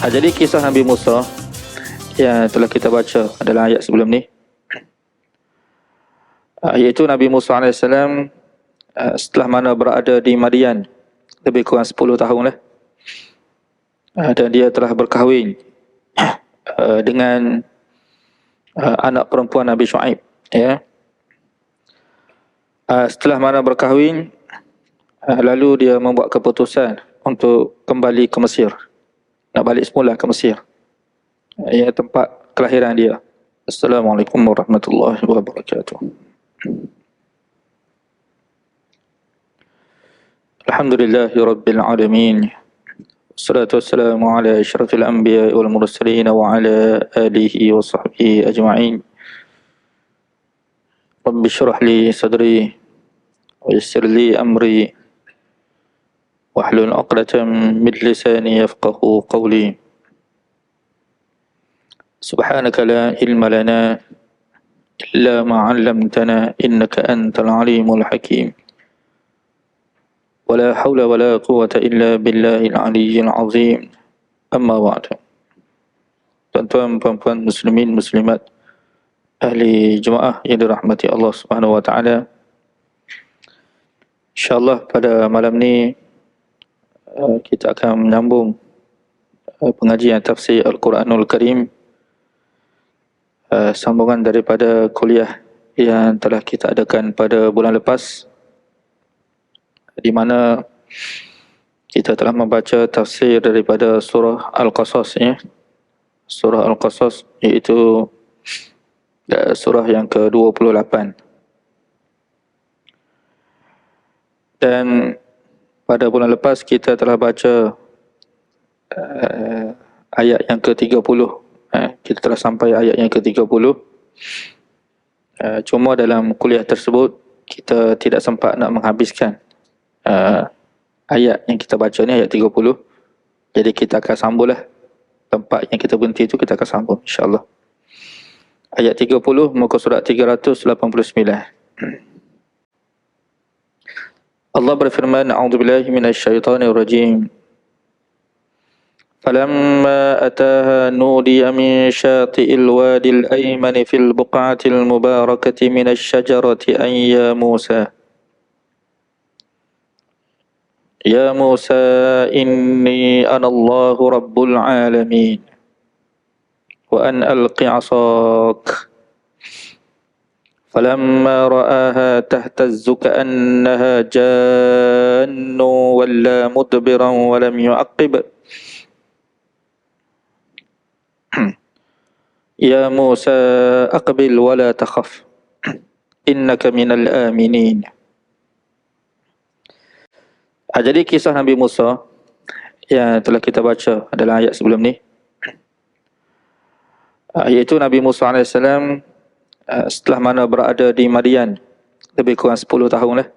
Jadi kisah Nabi Musa yang telah kita baca adalah ayat sebelum ni, iaitu Nabi Musa AS setelah mana berada di Madian lebih kurang 10 tahun lah, dan dia telah berkahwin dengan anak perempuan Nabi Shu'aib, ya. Setelah mana berkahwin, lalu dia membuat keputusan untuk kembali ke Mesir, nak balik semula ke Mesir, ya, tempat kelahiran dia. Assalamualaikum warahmatullahi wabarakatuh. Alhamdulillahi rabbil alamin. Wassalatu wassalamu ala asyrafil anbiya wal mursalin wa ala alihi wa sahbihi ajma'in. Rabbi syrah li sadri wa yassir li amri wahlul 'uqdatam min lisani yafqahu qawli. Subhanaka la ilma lana illa ma 'allamtana innaka antal alimul hakim. Wala hawla wala quwwata illa billahil aliyyil azim. Amma ba'du. Tuan-tuan, puan-puan, muslimin, muslimat, ahli jemaah yang dirahmati Allah Subhanahu wa taala. InsyaAllah pada malam ni kita akan menyambung pengajian tafsir Al-Quranul Karim, sambungan daripada kuliah yang telah kita adakan pada bulan lepas, di mana kita telah membaca tafsir daripada surah Al-Qasas, ya. Surah Al-Qasas iaitu surah yang ke-28. Dan pada bulan lepas kita telah baca ayat yang ke-30. Kita telah sampai ayat yang ke-30. Cuma dalam kuliah tersebut kita tidak sempat nak menghabiskan ayat yang kita baca ni, ayat 30. Jadi kita akan sambunglah tempat yang kita berhenti itu, kita akan sambung insya-Allah. Ayat 30 muka surat 389. Allah berfirman, a'udzubillahi minasyaitonir rajim. Falamma ataha nudiya min syati'il wadil aymani fil buq'atil mubarakati minasy-syajarati an ya Musa. Ya Musa inni anallahu rabbul alamin. Wa an alqi 'asak. فلما رآها تهتز كأنها جان ولا مدبرا ولم يعقب يا موسى أقبل ولا تخف إنك من الآمنين. Jadi kisah Nabi Musa yang telah kita baca adalah ayat sebelum ni, iaitu Nabi Musa AS setelah mana berada di Madian lebih kurang 10 tahun lah,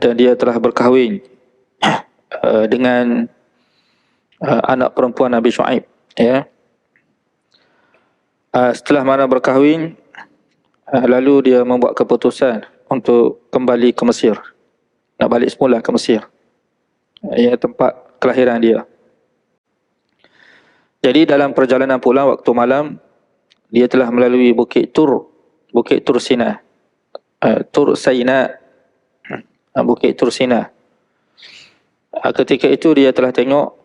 dan dia telah berkahwin dengan anak perempuan Nabi Shu'aib, ya. Setelah mana berkahwin, lalu dia membuat keputusan untuk kembali ke Mesir, nak balik semula ke Mesir, ya, tempat kelahiran dia. Jadi dalam perjalanan pulang waktu malam, dia telah melalui Bukit Tur Sina, Tur Saina, Bukit Tur Sina. Ketika itu dia telah tengok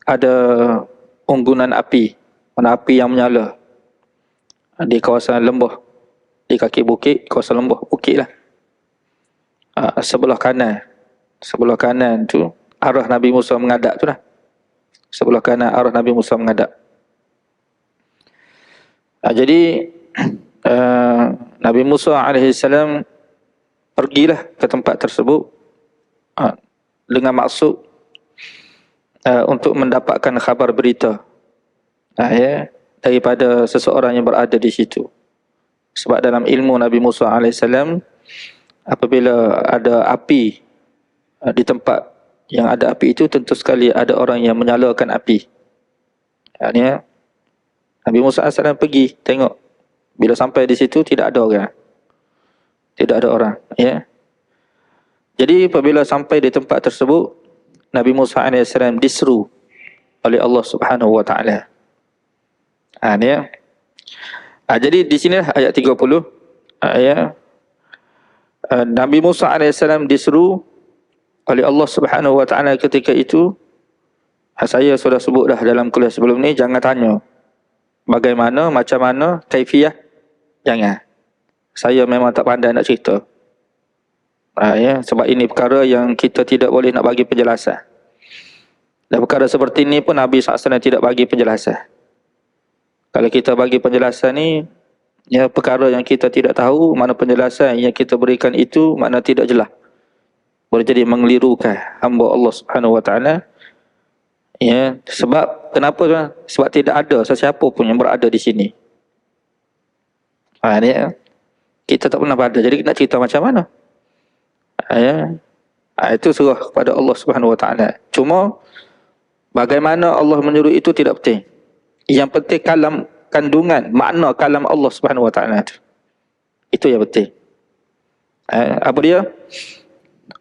ada unggunan api, api yang menyala di kawasan lembah, di kaki bukit, kawasan lembah bukit lah. Sebelah kanan tu arah Nabi Musa menghadap tu lah. Sebelah kanan arah Nabi Musa menghadap. Jadi Nabi Musa AS pergilah ke tempat tersebut dengan maksud untuk mendapatkan khabar berita, ya, daripada seseorang yang berada di situ. Sebab dalam ilmu Nabi Musa AS, apabila ada api di tempat yang ada api itu, tentu sekali ada orang yang menyalakan api, ya. Nabi Musa AS pergi tengok. Bila sampai di situ tidak ada orang. Tidak ada orang, ya. Jadi apabila sampai di tempat tersebut, Nabi Musa AS diseru oleh Allah Subhanahu Wa Taala. Ni ya. Jadi di sini ayat 30 ya. Nabi Musa AS diseru oleh Allah Subhanahu Wa Taala ketika itu. Saya sudah sebut dah dalam kuliah sebelum ni, jangan tanya bagaimana, macam mana, kaifiyah, jangan. Saya memang tak pandai nak cerita. Ya, sebab ini perkara yang kita tidak boleh nak bagi penjelasan. Dan perkara seperti ini pun Nabi SAW tidak bagi penjelasan. Kalau kita bagi penjelasan ni, ya, perkara yang kita tidak tahu, mana penjelasan yang kita berikan itu makna tidak jelas. Boleh jadi mengelirukan hamba Allah Subhanahu Wa Taala. Ya, sebab kenapa tuan? Sebab tidak ada sesiapa pun yang berada di sini. Ni ya. Kita tak pernah berada. Jadi nak cerita macam mana? Ya. Itu serah kepada Allah Subhanahu Wa Taala. Cuma bagaimana Allah menyuruh itu tidak penting. Yang penting kandungan, makna kalam Allah Subhanahu Wa Taala itu. Itu yang penting. Apa dia?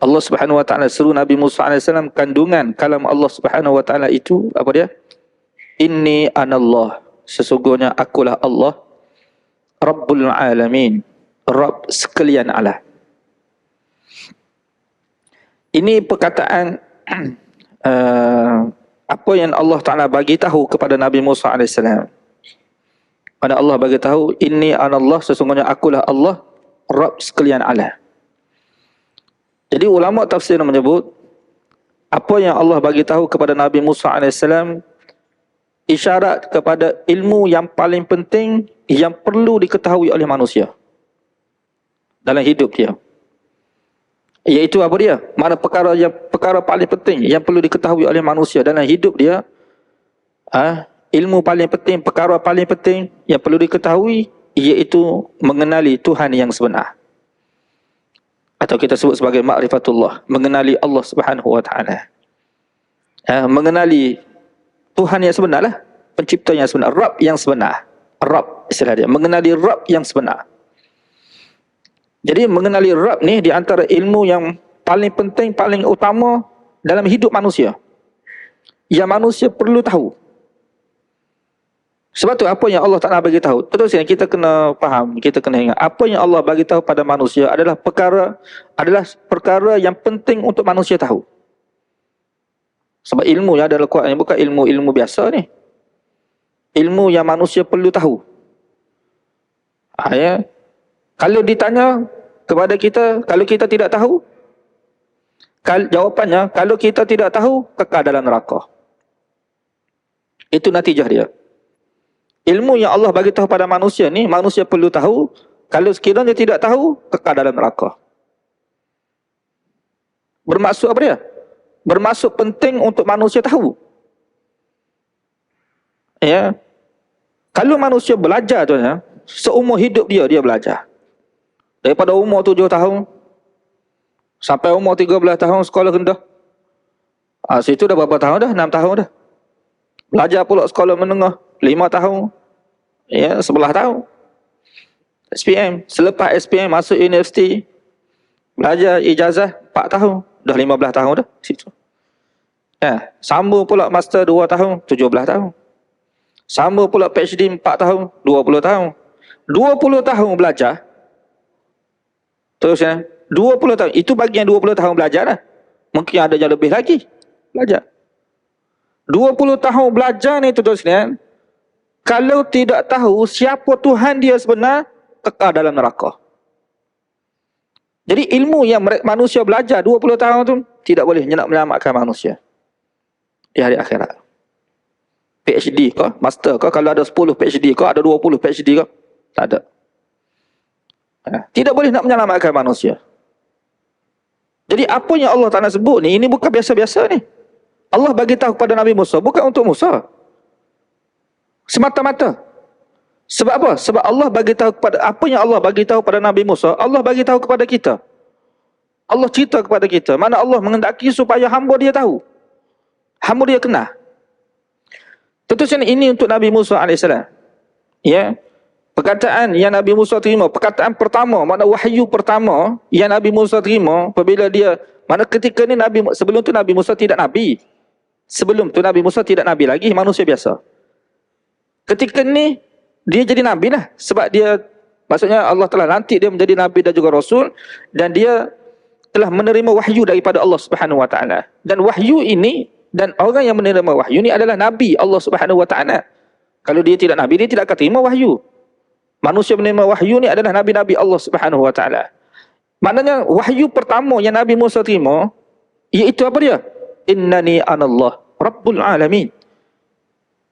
Allah Subhanahu Wa Taala suruh Nabi Musa AS kandungan kalam Allah Subhanahu Wa Taala itu apa dia? Inni anallah, sesungguhnya akulah Allah, Rabbul Alamin, Rabb sekalian alam. Ini perkataan apa yang Allah Taala bagi tahu kepada Nabi Musa AS. Pada Allah bagi tahu, inni anallah, sesungguhnya akulah Allah, Rabb sekalian alam. Jadi ulama tafsir menyebut apa yang Allah bagi tahu kepada Nabi Musa AS isyarat kepada ilmu yang paling penting yang perlu diketahui oleh manusia dalam hidup dia. Iaitu apa dia? Mana perkara paling penting yang perlu diketahui oleh manusia dalam hidup dia. Ilmu paling penting, perkara paling penting yang perlu diketahui iaitu mengenali Tuhan yang sebenar. Atau kita sebut sebagai ma'rifatullah, mengenali Allah Subhanahu Wa Taala. Mengenali Tuhan yang sebenar lah, pencipta yang sebenar, Rabb yang sebenar. Rabb istilah dia, mengenali Rabb yang sebenar. Jadi mengenali Rabb ni di antara ilmu yang paling penting, paling utama dalam hidup manusia. Yang manusia perlu tahu. Sebab tu apa yang Allah Ta'ala bagi tahu, terus kita kena faham, kita kena ingat, apa yang Allah bagi tahu pada manusia adalah perkara yang penting untuk manusia tahu. Sebab ilmu yang adalah kuat, bukan ilmu biasa ni. Ilmu yang manusia perlu tahu. Ya. Kalau ditanya kepada kita, kalau kita tidak tahu, jawapannya, kalau kita tidak tahu, kekal dalam neraka. Itu natijah dia. Ilmu yang Allah bagi tahu pada manusia ni, manusia perlu tahu. Kalau sekiranya tidak tahu, kekal dalam neraka. Bermaksud apa dia? Bermaksud penting untuk manusia tahu. Ya. Kalau manusia belajar tu ya, seumur hidup dia belajar. Daripada umur 7 tahun sampai umur 13 tahun sekolah rendah. Situ dah berapa tahun dah? 6 tahun dah. Belajar pula sekolah menengah 5 tahun. Ya, 11 tahun. SPM. Selepas SPM masuk universiti. Belajar ijazah 4 tahun. Dah 15 tahun dah. Situ. Ya, sambung pula master 2 tahun. 17 tahun. Sambung pula PhD 4 tahun. 20 tahun. 20 tahun belajar. Terus ya. 20 tahun. Itu bagi yang 20 tahun belajar lah. Mungkin ada yang lebih lagi. Belajar. 20 tahun belajar ni tuan-tuan. Kalau tidak tahu siapa Tuhan dia sebenar, kekal dalam neraka. Jadi ilmu yang manusia belajar 20 tahun tu tidak boleh menyelamatkan manusia di hari akhirat. PhD ke, master ke, kalau ada 10 PhD ke, ada 20 PhD ke, tak ada. Tidak boleh nak menyelamatkan manusia. Jadi apa yang Allah Ta'ala sebut ni, ini bukan biasa-biasa ni. Allah bagi tahu kepada Nabi Musa, bukan untuk Musa. Semata-mata. Sebab apa? Sebab Allah bagi tahu kepada apa yang Allah bagi tahu pada Nabi Musa, Allah bagi tahu kepada kita. Allah cerita kepada kita. Mana Allah menghendaki supaya hamba dia tahu. Hamba dia kenal. Tentu saja ini untuk Nabi Musa AS. Ya. Perkataan yang Nabi Musa terima, perkataan pertama, makna wahyu pertama yang Nabi Musa terima apabila dia Mana ketika ni sebelum tu Nabi Musa tidak nabi. Sebelum tu Nabi Musa tidak nabi lagi, manusia biasa. Ketika ni dia jadi nabi lah, sebab dia, maksudnya Allah telah lantik dia menjadi nabi dan juga rasul, dan dia telah menerima wahyu daripada Allah Subhanahu wa taala. Dan wahyu ini, dan orang yang menerima wahyu ini adalah nabi Allah Subhanahu wa taala. Kalau dia tidak nabi, dia tidak akan terima wahyu. Manusia menerima wahyu ni adalah nabi-nabi Allah Subhanahu wa taala. Maknanya wahyu pertama yang Nabi Musa terima, iaitu apa dia? Innani anallah Rabbul alamin.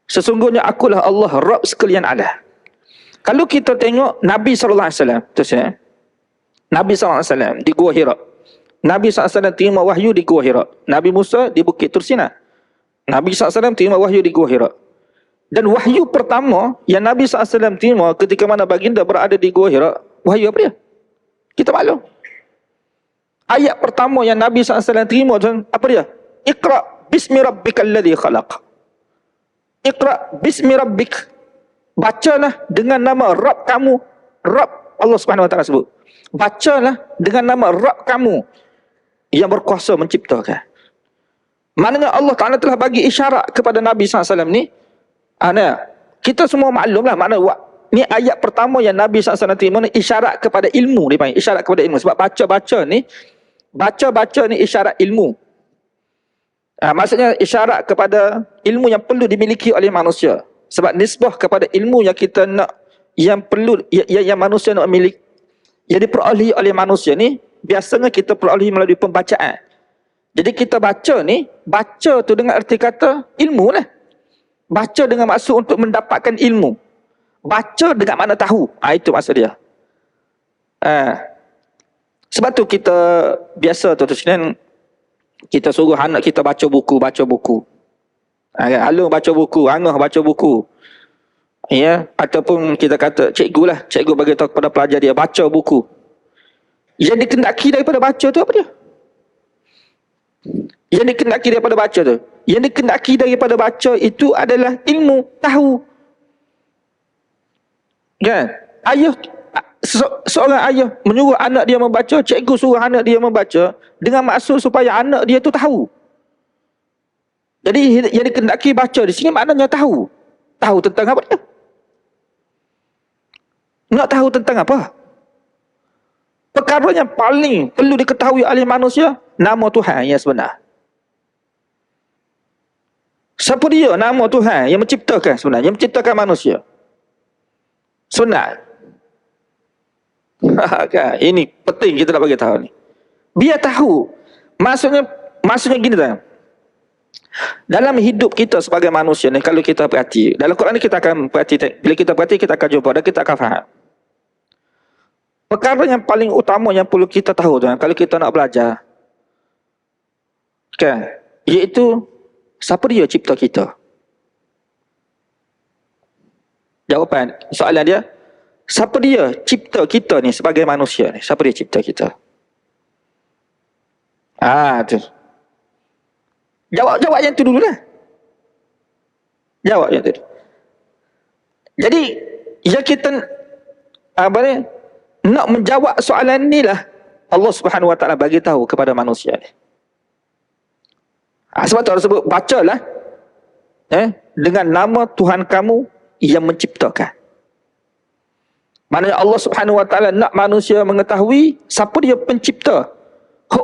Sesungguhnya akulah Allah, Rabb sekalian alam. Kalau kita tengok Nabi SAW, Nabi SAW di Gua Hira. Nabi SAW terima wahyu di Gua Hira. Nabi Musa di Bukit Tursina. Nabi SAW terima wahyu di Gua Hira. Dan wahyu pertama yang Nabi SAW terima ketika mana baginda berada di Gua Hira, wahyu apa dia? Kita maklum. Ayat pertama yang Nabi SAW terima, apa dia? Iqra bismi rabbikal ladzi khalaq. Iqra bismi rabbik. Bacalah dengan nama Rabb kamu. Rabb, Allah Subhanahu wa taala sebut. Bacalah dengan nama Rabb kamu yang berkuasa menciptakan. Maknanya Allah Taala telah bagi isyarat kepada Nabi SAW ni. Kita semua maklumlah makna ni ayat pertama yang Nabi SAW terima ni, isyarat kepada ilmu, dia panggil isyarat kepada ilmu. Sebab baca-baca ni isyarat ilmu. Maksudnya isyarat kepada ilmu yang perlu dimiliki oleh manusia. Sebab nisbah kepada ilmu yang kita nak, yang perlu, yang manusia nak miliki, yang diperolehi oleh manusia ni, biasanya kita perolehi melalui pembacaan. Jadi kita baca ni, baca tu dengan erti kata ilmu lah. Baca dengan maksud untuk mendapatkan ilmu. Baca dengan makna tahu. Itu maksud dia. Sebab tu kita biasa tu sekalian, kita suruh anak kita baca buku. Alung baca buku, Angah baca buku. Ya, ataupun kita kata cikgu bagi tahu kepada pelajar dia baca buku. Yang dikendaki daripada baca tu apa dia? Yang dikendaki daripada baca tu. Yang dikendaki daripada baca itu adalah ilmu, tahu. Kan? Seorang ayah menyuruh anak dia membaca, cikgu suruh anak dia membaca dengan maksud supaya anak dia tu tahu. Jadi yang dikendaki baca di sini maknanya tahu. Tahu tentang apa dia? Nak tahu tentang apa? Perkara yang paling perlu diketahui oleh manusia, nama Tuhan yang sebenar. Siapa dia nama Tuhan yang menciptakan sebenarnya, yang menciptakan manusia? Sebenar. Ini penting kita nak bagi tahu ni. Biar tahu. Maksudnya gini tak? Dalam hidup kita sebagai manusia ni, kalau kita perhati, dalam Quran ni kita akan perhati, bila kita perhati kita akan jumpa dan kita akan faham. Perkara yang paling utama yang perlu kita tahu tu, kalau kita nak belajar, kan, iaitu siapa dia cipta kita? Jawapan soalan dia, siapa dia cipta kita ni sebagai manusia ni? Siapa dia cipta kita? Tu. Jawab yang tu dululah. Jawab yang tu. Jadi, yang kita nak menjawab soalan ni lah Allah Subhanahu wa taala bagi tahu kepada manusia ni. Sebab tu Allah sebut bacalah dengan nama Tuhan kamu yang menciptakan. Maknanya Allah Subhanahu wa taala nak manusia mengetahui siapa dia pencipta.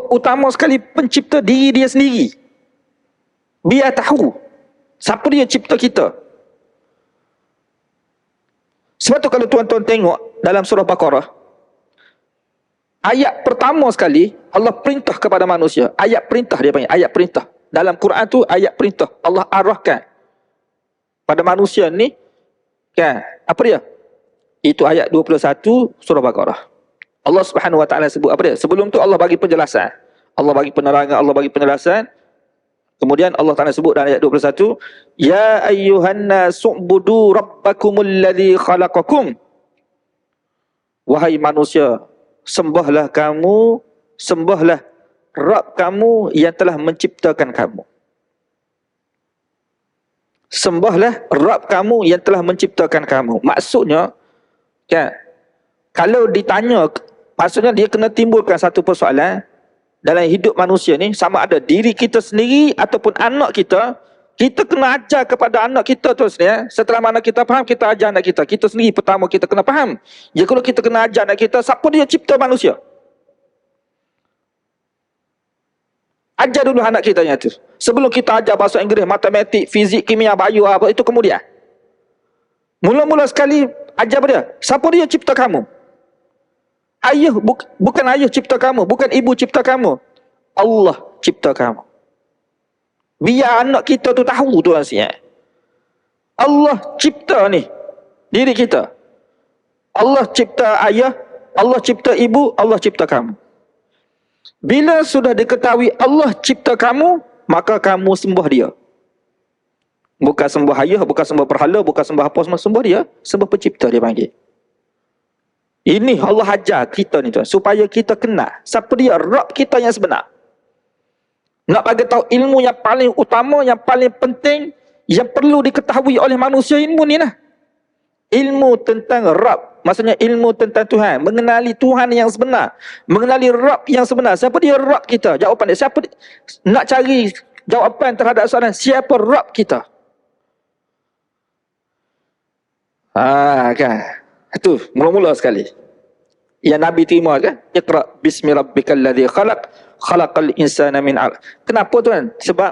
Utama sekali pencipta diri dia sendiri. Biar tahu siapa dia cipta kita. Sebab tu kalau tuan-tuan tengok dalam surah Baqarah, ayat pertama sekali Allah perintah kepada manusia. Ayat perintah dia panggil, ayat perintah. Dalam Quran tu ayat perintah. Allah arahkan pada manusia ni, kan? Apa dia? Itu ayat 21 surah Baqarah. Allah Subhanahu wa taala sebut apa dia? Sebelum tu Allah bagi penjelasan. Allah bagi penerangan, Allah bagi penjelasan. Kemudian Allah Taala sebut dalam ayat 21, ya ayyuhan nasu'budu rabbakumul ladzi khalaqakum. Wahai manusia, sembahlah Rabb kamu yang telah menciptakan kamu. Sembahlah Rabb kamu yang telah menciptakan kamu. Maksudnya, kan, kalau ditanya, maksudnya dia kena timbulkan satu persoalan. dalam hidup manusia ni, sama ada diri kita sendiri ataupun anak kita, kita kena ajar kepada anak kita tu sebenarnya. Setelah mana kita faham, kita ajar anak kita. Kita sendiri pertama kita kena faham. Ya, kalau kita kena ajar anak kita, siapa dia cipta manusia? Ajar dulu anak kita yang tu. Sebelum kita ajar bahasa Inggeris, matematik, fizik, kimia, bio, apa itu kemudian. Mula-mula sekali ajar apa dia? Siapa dia cipta kamu? Ayah, bukan ayah cipta kamu, bukan ibu cipta kamu. Allah cipta kamu. Biar anak kita tu tahu tu asyik. Allah cipta ni diri kita. Allah cipta ayah, Allah cipta ibu, Allah cipta kamu. Bila sudah diketahui Allah cipta kamu, maka kamu sembah dia. Bukan sembah ayah, bukan sembah berhala, bukan sembah apa, semua sembah dia, sembah pencipta dia panggil. Ini Allah ajar kita ni tuan, supaya kita kenal siapa dia, Rabb kita yang sebenar. Nak bagi tahu ilmu yang paling utama, yang paling penting, yang perlu diketahui oleh manusia, ilmu ni lah. Ilmu tentang Rabb, maksudnya ilmu tentang Tuhan, mengenali Tuhan yang sebenar, mengenali Rabb yang sebenar. Siapa dia Rabb kita? Jawapan dia, siapa dia? Nak cari jawapan terhadap soalan siapa Rabb kita? Kan. Itu mula-mula sekali yang Nabi terima kan, Iqra bismi rabbikal ladzi khalaq, khalaqal insana min 'alaq. Kenapa tuan? Sebab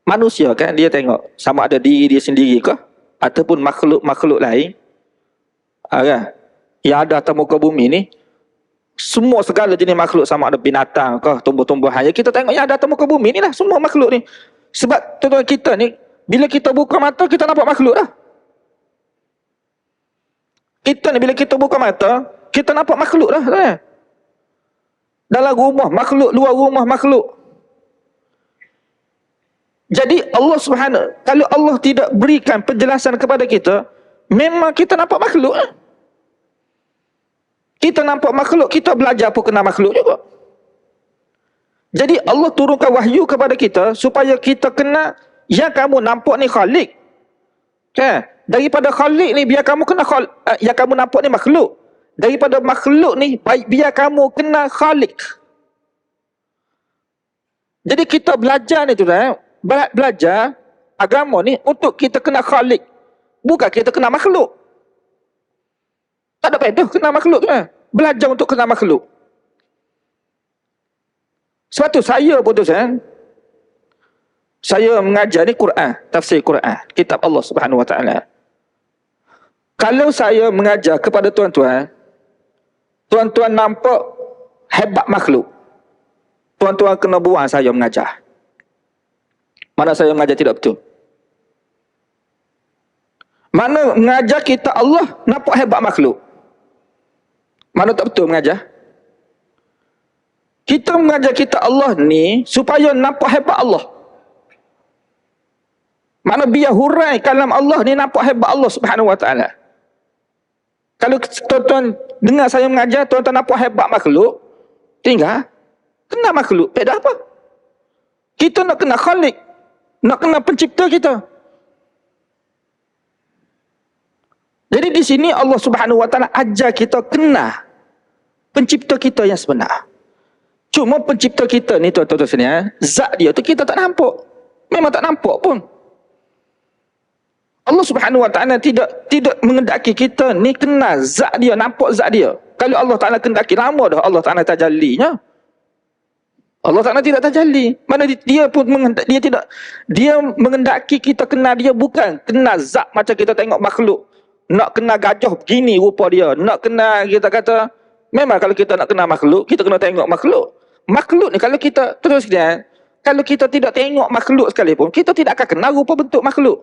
manusia kan, dia tengok sama ada diri dia sendiri ke ataupun makhluk-makhluk lain, kan, yang ada atas muka bumi ni. Semua segala jenis makhluk, sama ada binatang ke tumbuh-tumbuhan, kita tengok yang ada atas muka bumi ni lah, semua makhluk ni. Sebab tuan-tuan kita ni, bila kita buka mata, kita nampak makhluk dah. Kita ni bila kita buka mata, kita nampak makhluk dah. Dalam rumah makhluk, luar rumah makhluk. Jadi Allah Subhanahu, kalau Allah tidak berikan penjelasan kepada kita, memang kita nampak makhluk. Kita nampak makhluk, kita belajar pun kena makhluk juga. Jadi Allah turunkan wahyu kepada kita supaya kita kena yang kamu nampak ni Khalik. Kan? Daripada Khalik ni biar kamu kena yang kamu nampak ni makhluk. Daripada makhluk ni biar kamu kena Khalik. Jadi kita belajar ni tu dah, belajar agama ni untuk kita kena Khalik, bukan kita kena makhluk. Tak ada faedah kena makhluk tu dah. Belajar untuk kena makhluk. Sebab tu saya putuskan, saya mengajar ni Quran, tafsir Quran, kitab Allah Subhanahu Wa Taala. Kalau saya mengajar kepada tuan-tuan, tuan-tuan nampak hebat makhluk, tuan-tuan kena buang saya mengajar. Mana saya mengajar tidak betul. Mana mengajar kita Allah nampak hebat makhluk. Mana tak betul mengajar. Kita mengajar kita Allah ni supaya nampak hebat Allah. Mana biar hurai kalam Allah ni nampak hebat Allah Subhanahu Wa Taala. Kalau tuan-tuan dengar saya mengajar, tuan-tuan nampak hebat makhluk, tinggal kena makhluk. Beda apa? Kita nak kena Khalik, nak kena pencipta kita. Jadi di sini Allah Subhanahu Wa Taala ajar kita kena pencipta kita yang sebenar. Cuma pencipta kita ni tuan-tuan sekalian, zat dia tu kita tak nampak. Memang tak nampak pun. Allah Subhanahu Wa Taala tidak mengendaki kita ni kenal zat dia, nampak zat dia. Kalau Allah Taala kendaki, lama dah Allah Taala tajallinya. Allah Taala tidak tajalli. Mana dia pun dia mengendaki kita kenal dia, bukan kenal zat macam kita tengok makhluk. Nak kenal gajah begini rupa dia, nak kenal kita kata, memang kalau kita nak kenal makhluk, kita kena tengok makhluk. Makhluk ni kalau kita terus dia, kalau kita tidak tengok makhluk sekalipun, kita tidak akan kenal rupa bentuk makhluk.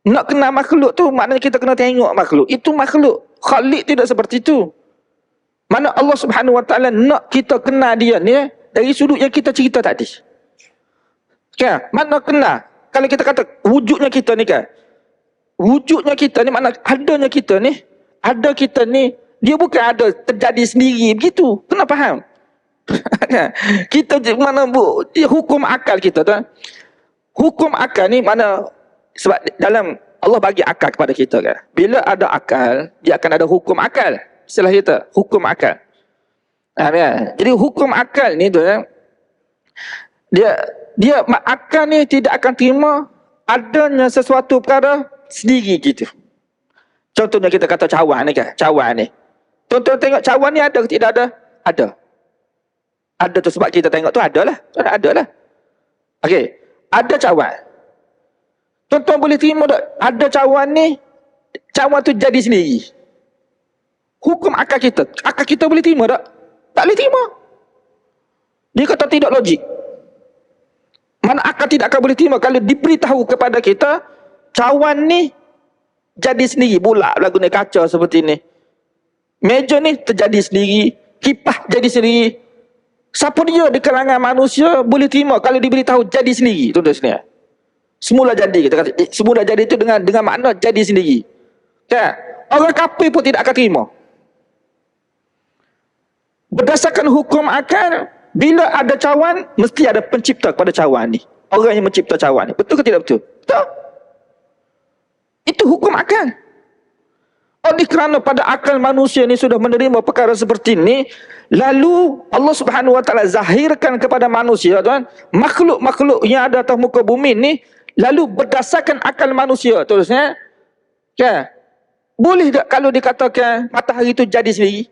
Nak kenal makhluk tu maknanya kita kena tengok makhluk. Itu makhluk. Khalik tidak seperti itu. Mana Allah Subhanahu Wa Taala nak kita kenal dia ni dari sudut yang kita cerita tadi. Kan? Mana kenal? Kalau kita kata wujudnya kita ni kan, wujudnya kita ni, makna adanya kita ni, ada kita ni, dia bukan ada terjadi sendiri begitu. Kena faham. Kita mana dia hukum akal kita tu. Hukum akal ni mana, sebab dalam Allah bagi akal kepada kita kan. Bila ada akal, dia akan ada hukum akal. Istilah kita, hukum akal. Ya? Jadi hukum akal ni tu dia akal ni tidak akan terima adanya sesuatu perkara sendiri gitu. Contohnya kita kata cawan ni kan, cawan ni. Tuan-tuan tengok cawan ni ada ke tidak ada? Ada. Ada tu sebab kita tengok tu ada lah. Ada lah. Okey, ada cawan. Tuan-tuan boleh terima tak? Ada cawan ni, cawan tu jadi sendiri. Hukum akal kita boleh terima tak? Tak boleh terima. Dia kata tidak logik. Mana akal tidak akan boleh terima kalau diberitahu kepada kita cawan ni jadi sendiri, bulat lah guna kaca seperti ni. Meja ni terjadi sendiri, kipas jadi sendiri. Siapa dia di kalangan manusia boleh terima kalau diberitahu jadi sendiri, tuan-tuan sini. Semula jadi, kita kata semula jadi itu dengan makna jadi sendiri. Kan? Orang kafir pun tidak akan terima. Berdasarkan hukum akal, bila ada cawan, mesti ada pencipta kepada cawan ni. Orang yang mencipta cawan ni. Betul ke tidak betul? Betul. Itu hukum akal. Oleh kerana pada akal manusia ni sudah menerima perkara seperti ini, lalu Allah Subhanahu Wa Taala zahirkan kepada manusia, tuan, makhluk-makhluk yang ada atas muka bumi ni, lalu berdasarkan akal manusia, terusnya, ya, boleh tak kalau dikatakan matahari itu jadi sendiri?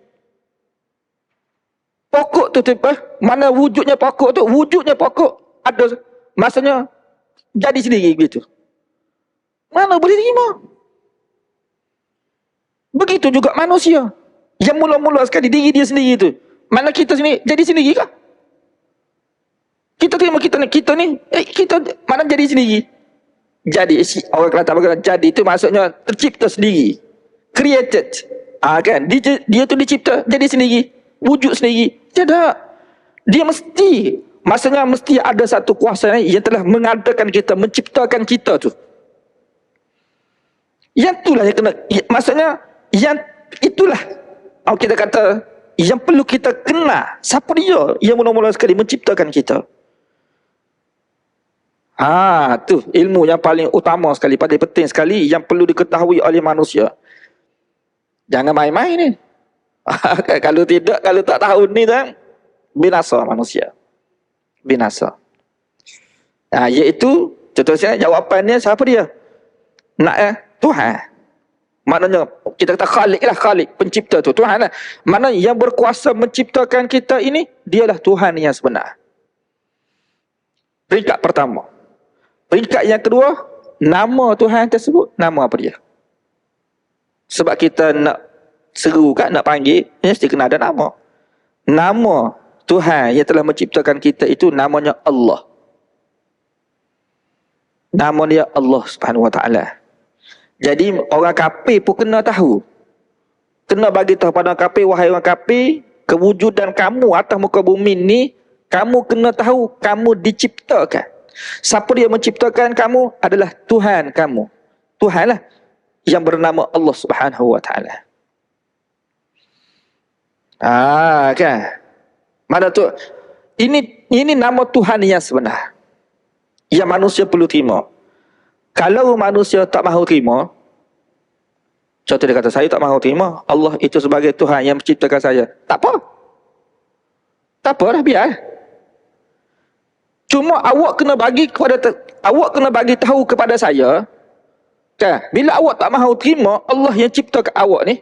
Pokok tu tiba, mana wujudnya pokok tu? Wujudnya pokok ada, maksudnya jadi sendiri gitu. Mana boleh terima? Begitu juga manusia. Yang mula-mula sekali diri dia sendiri tu. Mana kita sini jadi sendiri kah? Kita terima kita ni, kita mana jadi sendiri? Jadi, orang kata apa, jadi itu maksudnya tercipta sendiri. Created. Kan? Dia tu dicipta, jadi sendiri. Wujud sendiri. Tidak. Dia mesti, maksudnya mesti ada satu kuasa yang telah mengadakan kita, menciptakan kita tu. Yang itulah yang kena, maksudnya yang itulah kita kata yang perlu kita kenal. Siapa dia yang mula-mula sekali menciptakan kita? Tu ilmu yang paling utama sekali, paling penting sekali, yang perlu diketahui oleh manusia. Jangan main-main ni. Kalau tak tahu ni kan, binasa manusia. Binasa. Iaitu contohnya jawapannya siapa dia? Tuhan. Maknanya kita kata Khalik lah, Khalik, pencipta tu, Tuhan lah. Maknanya yang berkuasa menciptakan kita ini, dialah Tuhan yang sebenar. Peringkat pertama. Peringkat yang kedua, nama Tuhan tersebut, nama apa dia? Sebab kita nak seru kan, nak panggil, mesti kena ada nama. Nama Tuhan yang telah menciptakan kita itu namanya Allah. Nama dia Allah Subhanahu Wa Taala. Jadi orang kafir pun kena tahu. Kena bagi tahu pada orang kafir, wahai orang kafir, kewujudan kamu atas muka bumi ni, kamu kena tahu kamu diciptakan. Siapa dia menciptakan kamu adalah Tuhan kamu. Tuhanlah yang bernama Allah Subhanahu Wa Taala. Kan? Mana tu? Ini nama Tuhan yang sebenar. Yang manusia perlu terima. Kalau manusia tak mahu terima, contoh dia kata, saya tak mahu terima Allah itu sebagai Tuhan yang menciptakan saya. Tak apa. Tak apa dah, biar. Cuma awak kena bagi tahu kepada saya, kan? Bila awak tak mahu terima Allah yang ciptakan awak ni,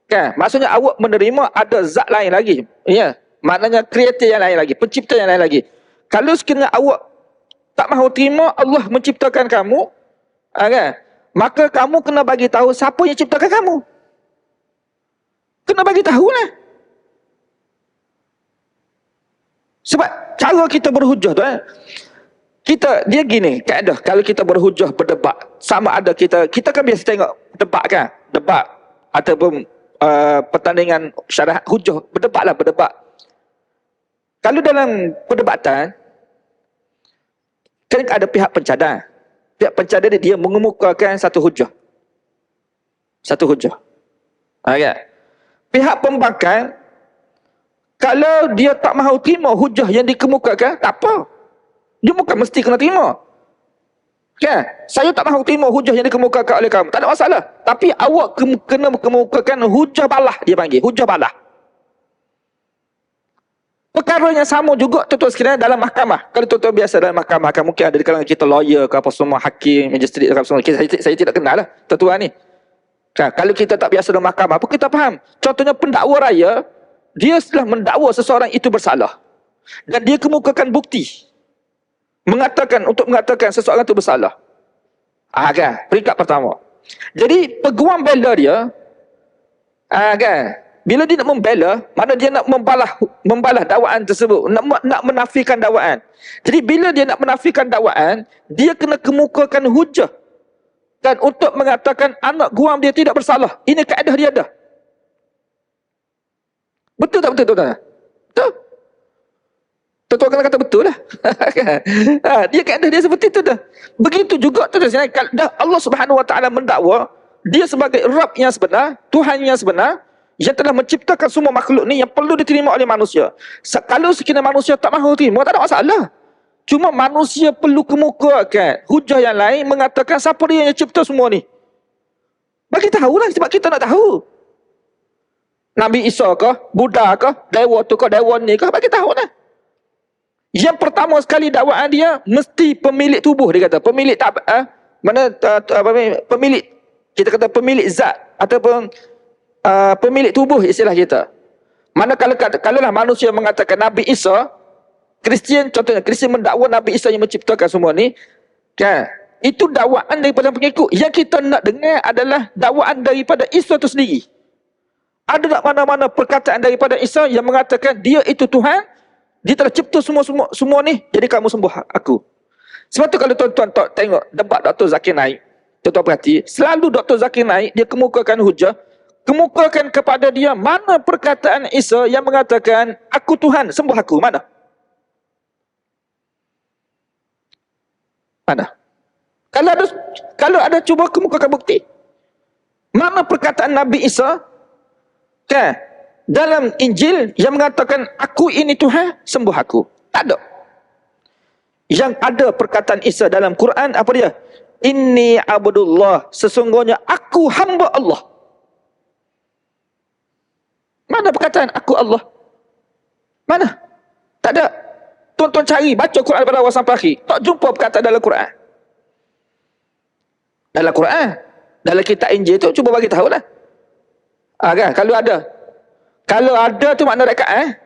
kan? Maksudnya awak menerima ada zat lain lagi. Ya. Maknanya kreator yang lain lagi, pencipta yang lain lagi. Kalau sekiranya awak tak mahu terima Allah menciptakan kamu, kan? Maka kamu kena bagi tahu siapa yang ciptakan kamu. Kena bagi tahulah. Sebab cara kita berhujah tu, dia gini, kaedah kalau kita berhujah berdebat, sama ada kita kan biasa tengok debat kan, debat ataupun pertandingan syarah hujah, berdebat. Kalau dalam perdebatan kan ada pihak pencadang. Pihak pencadang dia mengemukakan satu hujah. Kan? Pihak pembangkang, kalau dia tak mahu terima hujah yang dikemukakan, tak apa. Dia bukan mesti kena terima. Kan? Saya tak mahu terima hujah yang dikemukakan oleh kamu. Tak ada masalah. Tapi awak kena kemukakan hujah balah, dia panggil. Hujah balah. Perkara yang sama juga tuan-tuan sekalian dalam mahkamah. Kalau tuan-tuan biasa dalam mahkamah, kan mungkin ada di kalangan kita lawyer ke apa semua, hakim, magistrate ke apa semua. Saya tidak kenal lah tuan-tuan ni. Kan, kalau kita tak biasa dalam mahkamah, apa kita faham? Contohnya pendakwa raya, dia setelah mendakwa seseorang itu bersalah. Dan dia kemukakan bukti. Untuk mengatakan seseorang itu bersalah. Kan? Peringkat pertama. Jadi peguam bela dia, kan? Bila dia nak membela, mana dia nak membalas dakwaan tersebut, nak menafikan dakwaan. Jadi bila dia nak menafikan dakwaan, dia kena kemukakan hujah dan untuk mengatakan anak guam dia tidak bersalah. Ini kaedah dia dah. Betul tak betul tuan-tuan? Betul. Tuan-tuan kena kata betul lah. Dia kaedah dia seperti itu dah. Begitu juga tuan-tuan, dah Allah Subhanahu Wa Taala mendakwa dia sebagai Rabb yang sebenar, Tuhan yang sebenar, yang telah menciptakan semua makhluk ni yang perlu diterima oleh manusia. Kalau sekiranya manusia tak mahu terima, tak ada masalah. Cuma manusia perlu kemukakan hujah yang lain mengatakan siapa dia yang cipta semua ni. Bagi tahulah, sebab kita nak tahu. Nabi Isa ke, Buddha ke, dewa tu ke, dewa ni ke, bagi tahulah. Yang pertama sekali dakwaan dia mesti pemilik tubuh, dia kata. Pemilik pemilik, kita kata pemilik zat ataupun pemilik tubuh istilah kita. Mana kalau lah manusia mengatakan Nabi Isa, Kristian contohnya, Kristian mendakwa Nabi Isa yang menciptakan semua ni, kan? Itu dakwaan daripada pengikut. Yang kita nak dengar adalah dakwaan daripada Isa itu sendiri. Ada tak mana-mana perkataan daripada Isa yang mengatakan dia itu Tuhan, dia telah cipta semua ni, jadi kamu sembuh aku. Sebab tu kalau tuan-tuan tengok debat Dr. Zakir Naik, tuan-tuan perhati, selalu Dr. Zakir Naik dia kemukakan hujah, kemukakan kepada dia mana perkataan Isa yang mengatakan aku Tuhan, sembuh aku, mana? Mana? Kalau ada cuba kemukakan bukti. Mana perkataan Nabi Isa kan dalam Injil yang mengatakan aku ini Tuhan, sembuh aku? Tak ada. Yang ada perkataan Isa dalam Quran apa dia? Inni abdullah, sesungguhnya aku hamba Allah. Mana perkataan aku Allah? Mana? Tak ada. Tuan-tuan cari, baca Quran pada awal sampai akhir. Tak jumpa perkataan dalam Quran. Dalam Quran, dalam kitab Injil tu, cuba bagi tahu lah. Kan? Kalau ada tu makna rekat.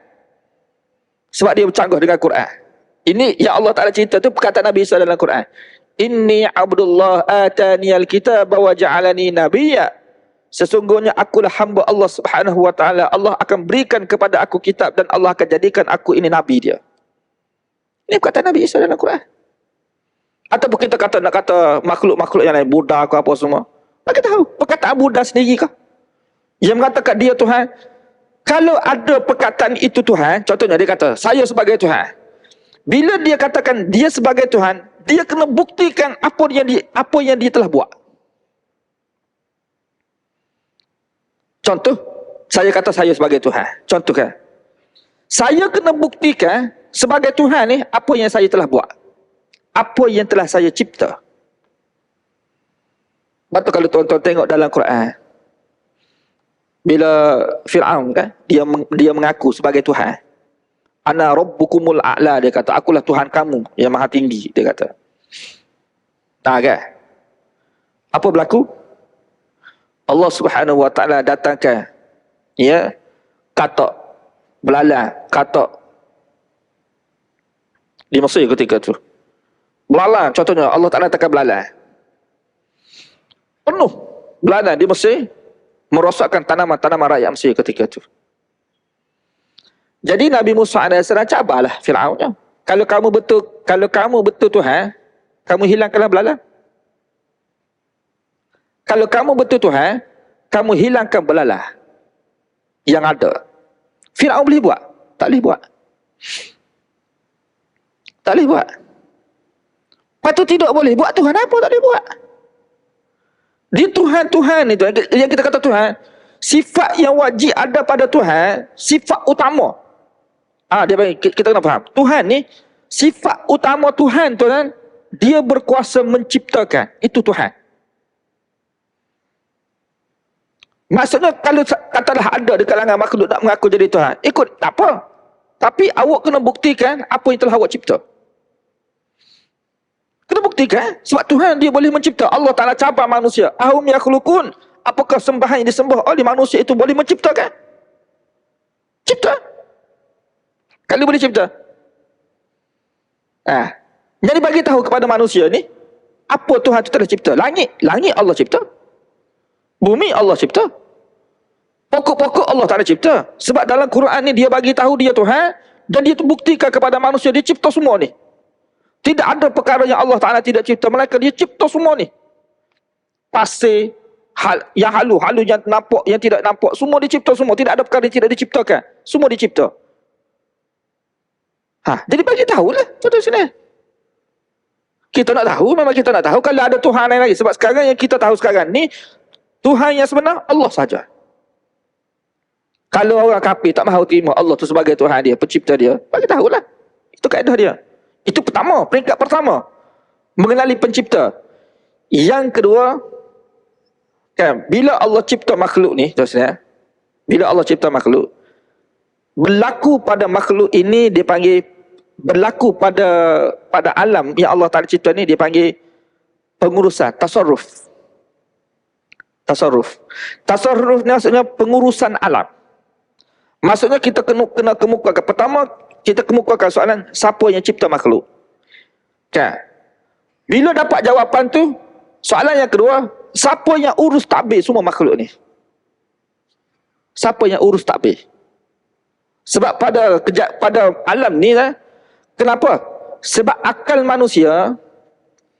Sebab dia bercanggah dengan Quran. Ini yang Allah Ta'ala cerita tu perkataan Nabi Isa dalam Quran. Inni abdullah ataniyal kitab wa ja'alani nabiyya. Sesungguhnya akulah hamba Allah Subhanahu Wa Taala. Allah akan berikan kepada aku kitab dan Allah akan jadikan aku ini nabi dia. Ini perkataan Nabi Isa dalam Quran. Ataupun kita nak kata makhluk-makhluk yang lain, Buddha ke apa semua. Bagi tahu perkataan Buddha sendiri kah? Yang mengatakan dia Tuhan. Kalau ada perkataan itu Tuhan, contohnya dia kata saya sebagai Tuhan. Bila dia katakan dia sebagai Tuhan, dia kena buktikan apa yang dia telah buat. Contoh, saya kata saya sebagai Tuhan. Contoh kan. Saya kena buktikan sebagai Tuhan ni apa yang saya telah buat. Apa yang telah saya cipta. Betul kalau tuan-tuan tengok dalam Quran. Bila Fir'aun kan, dia mengaku sebagai Tuhan. Ana rabbukumul a'la, dia kata. Akulah Tuhan kamu yang maha tinggi, dia kata. Nah kan. Apa berlaku? Allah Subhanahu Wa Taala datangkan katak belalang, katak di Mesir ketika tu. Belalang contohnya Allah Taala datangkan belalang. Penuh belalang di Mesir merosakkan tanaman-tanaman rakyat Mesir ketika tu. Jadi Nabi Musa AS cabarlah Firaun. Kalau kamu betul Tuhan, kamu hilangkanlah belalang. Kalau kamu betul Tuhan, kamu hilangkan belalang yang ada. Firaun boleh buat? Tak boleh buat. Tak boleh buat. Patut tidak boleh buat. Tuhan apa tak boleh buat? Dia Tuhan itu. Yang kita kata Tuhan, sifat yang wajib ada pada Tuhan, sifat utama. Kita kena faham. Tuhan ni, sifat utama Tuhan tu kan, dia berkuasa menciptakan. Itu Tuhan. Maksudnya kalau katalah ada di kalangan makhluk nak mengaku jadi Tuhan, ikut tak apa. Tapi awak kena buktikan apa yang telah awak cipta. Kena buktikan. Sebab Tuhan dia boleh mencipta. Allah Ta'ala cabar manusia. Ahum yakhluqun. Apakah sembahan yang disembah oleh manusia itu boleh menciptakan? Cipta. Kalau boleh cipta. Jadi bagi tahu kepada manusia ni, apa Tuhan itu telah cipta. Langit Allah cipta. Bumi Allah cipta. Pokok-pokok Allah Ta'ala cipta. Sebab dalam Quran ni dia bagi tahu dia Tuhan, dan dia buktikan kepada manusia dia cipta semua ni. Tidak ada perkara yang Allah Ta'ala tidak cipta, melainkan dia cipta semua ni. Pasir, yang halu yang nampak, yang tidak nampak, semua dicipta semua. Tidak ada perkara yang tidak diciptakan. Semua dicipta. Jadi bagi tahulah pada sini. Kita nak tahu, memang kita nak tahu kalau ada Tuhan lain lagi. Sebab sekarang yang kita tahu sekarang ni, Tuhan yang sebenar Allah saja. Kalau orang kafir tak mahu terima Allah tu sebagai Tuhan dia, pencipta dia, bagi tahulah. Itu kaedah dia. Itu pertama, peringkat pertama. Mengenali pencipta. Yang kedua, kan, bila Allah cipta makhluk ni, bila Allah cipta makhluk, berlaku pada makhluk ini dia panggil, berlaku pada alam yang Allah Ta'ala cipta ni dia panggil pengurusan, tasarruf. Tasarruf ni maksudnya pengurusan alam. Maksudnya kita kena kemukakan. Pertama, kita kemukakan soalan siapa yang cipta makhluk. Kan? Bila dapat jawapan tu, soalan yang kedua, siapa yang urus tadbir semua makhluk ni? Siapa yang urus tadbir? Sebab pada alam ni, kenapa? Sebab akal manusia,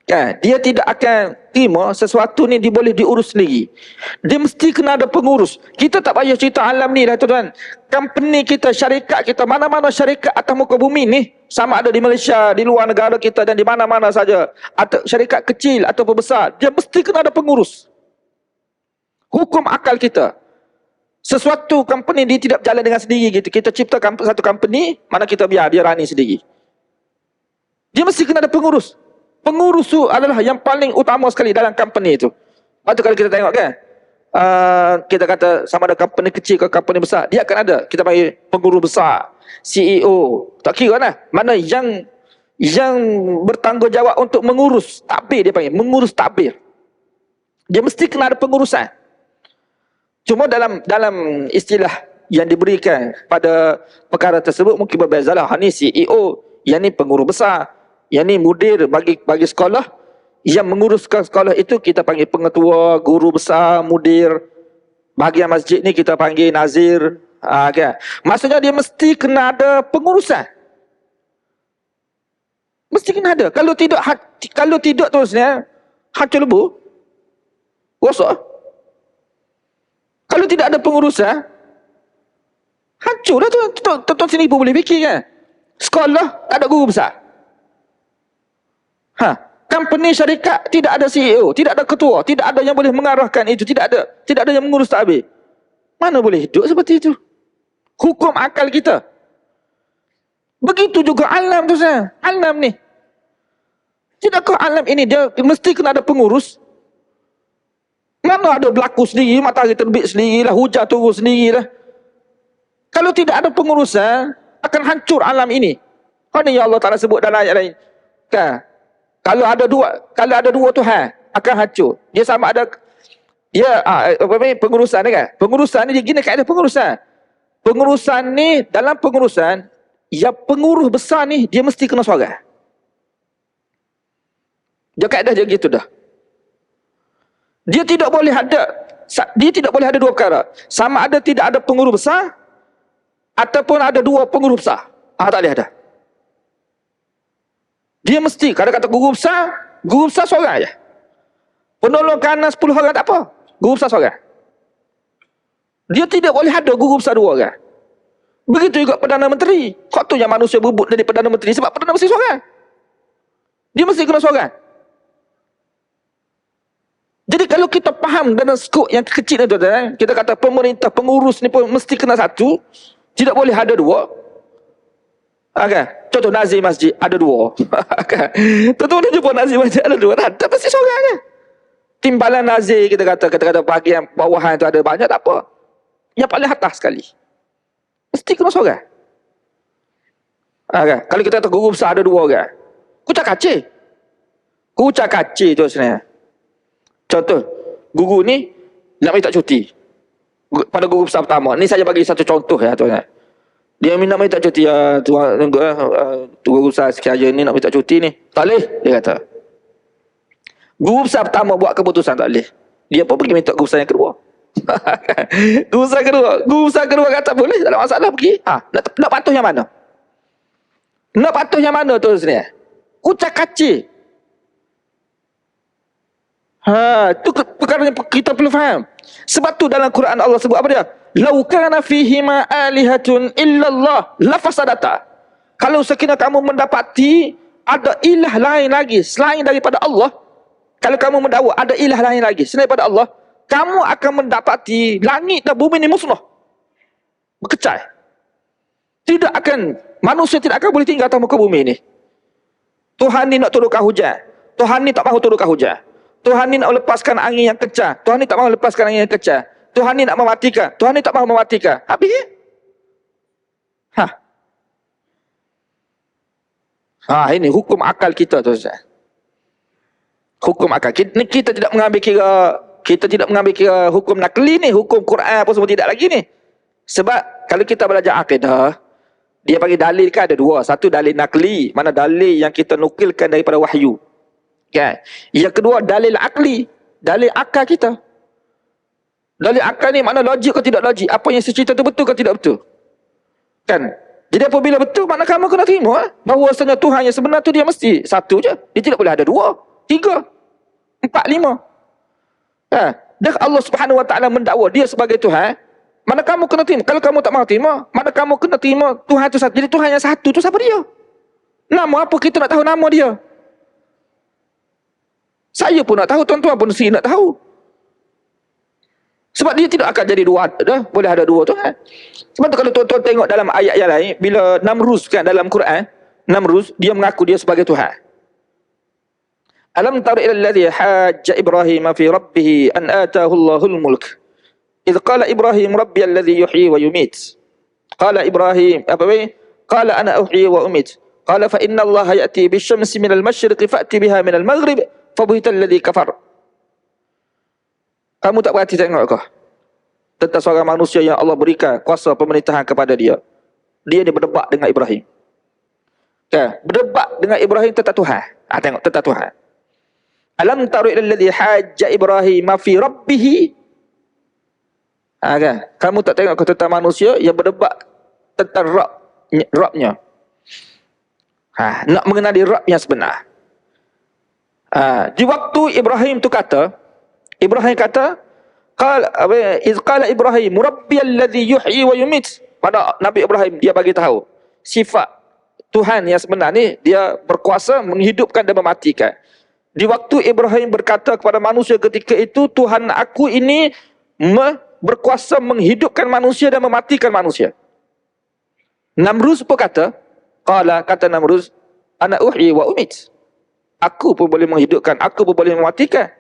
kan, dia tidak akan terima sesuatu ni dia boleh diurus sendiri. Dia mesti kena ada pengurus. Kita tak payah cerita alam ni lah tuan. Company kita, syarikat kita, mana-mana syarikat atas muka bumi ni, sama ada di Malaysia, di luar negara kita dan di mana-mana saja, atau syarikat kecil ataupun besar, dia mesti kena ada pengurus. Hukum akal kita. Sesuatu company dia tidak berjalan dengan sendiri gitu. Kita cipta satu company, mana kita biar running sendiri. Dia mesti kena ada pengurus. Pengurus tu adalah yang paling utama sekali dalam company itu. Lepas tu kalau kita tengok kan, kita kata sama ada company kecil ke company besar, dia akan ada, kita panggil pengurus besar, CEO, tak kira lah. Mana yang bertanggungjawab untuk mengurus tadbir, dia panggil mengurus tadbir. Dia mesti kena ada pengurusan. Cuma dalam istilah yang diberikan pada perkara tersebut mungkin berbezalah. Ni CEO, yang ni pengurus besar, yang ni mudir bagi sekolah. Yang menguruskan sekolah itu kita panggil pengetua, guru besar, mudir. Bahagian masjid ni kita panggil nazir. Kan? Maksudnya dia mesti kena ada pengurusan. Mesti kena ada. Kalau tidak terusnya, hancur lebu. Rosak. Kalau tidak ada pengurusan, hancur lah tu. Tuan-tuan sini pun boleh fikir kan. Sekolah tak ada guru besar. Company syarikat tidak ada CEO, tidak ada ketua, tidak ada yang boleh mengarahkan itu, tidak ada yang mengurus tadbir. Mana boleh hidup seperti itu? Hukum akal kita. Begitu juga alam tu saya. Alam ni. Tidakkah alam ini dia mesti kena ada pengurus? Mana ada berlaku sendiri, matahari terbit sendirilah, hujan turun sendirilah. Kalau tidak ada pengurusan, akan hancur alam ini. Mana yang Allah Ta'ala sebut dalam ayat lain? Kan? Kalau ada dua Tuhan, akan hancur. Dia sama ada pengurusan ni kan? Pengurusan ni dia gini kaedah pengurusan. Pengurusan ni, dalam pengurusan, yang pengurus besar ni dia mesti kena suara. Dia kaedah dia gitu dah. Dia tidak boleh ada dua perkara. Sama ada tidak ada pengurus besar ataupun ada dua pengurus besar. Tak boleh ada. Dia mesti, kalau kata guru besar seorang aja. Penolong kanan 10 orang tak apa. Guru besar seorang. Dia tidak boleh ada guru besar 2 orang. Begitu juga Perdana Menteri. Kok tu yang manusia berebut jadi Perdana Menteri sebab Perdana Menteri seorang. Dia mesti kena seorang. Jadi kalau kita faham dalam skop yang kecil itu, kita kata pemerintah, pengurus ni pun mesti kena satu. Tidak boleh ada 2. Kan? Contoh nazir masjid ada 2. Kan? Tentu-tentu jumpa nazir masjid ada 2. Tak mesti seorang je. Timbalan nazir kita kata bahagian bawahan tu ada banyak, tak apa. Yang paling atas sekali. Mesti kena seorang. Kan? Kalau kita kata guru besar ada dua orang, kucak kacir. Kucak kacir tu sebenarnya. Contoh, guru ni nak minta cuti pada guru besar pertama. Ni saya bagi satu contoh ya tuan. Dia nak minta cuti ya tuan, guru besar sekian ni nak minta cuti ni. Tak boleh, dia kata. Guru besar pertama buat keputusan tak boleh. Dia pun pergi minta guru besar yang kedua. Guru besar kedua kata boleh, tak ada masalah, pergi. Nak patuh yang mana? Nak patuh yang mana tu sebenarnya? Kucak kacir. Tu perkara yang kita perlu faham. Sebab tu dalam Quran Allah sebut apa dia? Lau kana fihima alihatun illallah lafasadata. Kalau sekiranya kamu mendapati ada ilah lain lagi selain daripada Allah, kalau kamu mendakwa ada ilah lain lagi selain daripada Allah, kamu akan mendapati langit dan bumi ini musnah, berkecai. Tidak akan, manusia tidak akan boleh tinggal atas muka bumi ini. Tuhan ni nak turunkan hujan, Tuhan ni tak mahu turunkan hujan. Tuhan ni nak lepaskan angin yang kencang, Tuhan ni tak mahu lepaskan angin yang kencang. Tuhan ni nak mematikan, Tuhan ni tak mahu mematikan. Habis ya? Ini hukum akal kita tu Ustaz. Hukum akal. Kita tidak mengambil kira hukum nakli ni, hukum Quran apa semua tidak lagi ni. Sebab kalau kita belajar akidah, dia bagi dalil kan ada dua. Satu dalil nakli, mana dalil yang kita nukilkan daripada wahyu. Kan? Yang kedua dalil akli, dalil akal kita. Dalil akal ni makna logik ke tidak logik, apa yang secerita tu betul ke tidak betul. Kan? Jadi apabila betul, makna kamu kena terima bahawasanya Tuhan yang sebenar tu dia mesti satu je. Dia tidak boleh ada dua, tiga, empat, lima. Dan Allah Subhanahu Wa Taala mendakwa dia sebagai Tuhan, mana kamu kena terima. Kalau kamu tak mahu terima, mana kamu kena terima Tuhan tu satu. Jadi Tuhan yang satu tu siapa dia? Nama apa kita nak tahu nama dia? Saya pun nak tahu, tuan-tuan pun mesti nak tahu. Sebab dia tidak akan jadi dua, boleh ada dua Tuhan. Sebab tu kalau tuan-tuan tengok dalam ayat yang lain, bila Namrus kan dalam Quran, Namrus dia mengaku dia sebagai Tuhan. Alam tara ila alladhi hajja Ibrahim fi rabbih an ataahu Allahul mulk. Idh qala Ibrahim rabbi alladhi yuhyi wa yumit. Qala Ibrahim qala ana uhyi wa umit. Qala fa inna Allah ya'ti bisyamsi minal masyriqi fa'ti biha minal maghrib fabuhital ladzi kafar. Kamu tak berhati tengok kah tentang seorang manusia yang Allah berikan kuasa pemerintahan kepada dia? Dia ni berdebat dengan Ibrahim. Berdebat dengan Ibrahim tentang Tuhan. Tengok tentang Tuhan. Alam taru ila alladhi hajja Ibrahim fi rabbih. Kan? Kamu tak tengok kah tentang manusia yang berdebat tentang Rabbnya? Nak mengenali Rabb yang sebenar. Di waktu Ibrahim tu kata, qala Ibrahim rabbiyalladzi yuhyi wa yumit. Pada Nabi Ibrahim dia bagi tahu sifat Tuhan yang sebenar ni, dia berkuasa menghidupkan dan mematikan. Di waktu Ibrahim berkata kepada manusia ketika itu, Tuhan aku ini berkuasa menghidupkan manusia dan mematikan manusia. Namrus pun kata Namrus, ana uhyi wa umit. Aku pun boleh menghidupkan, aku pun boleh mematikan.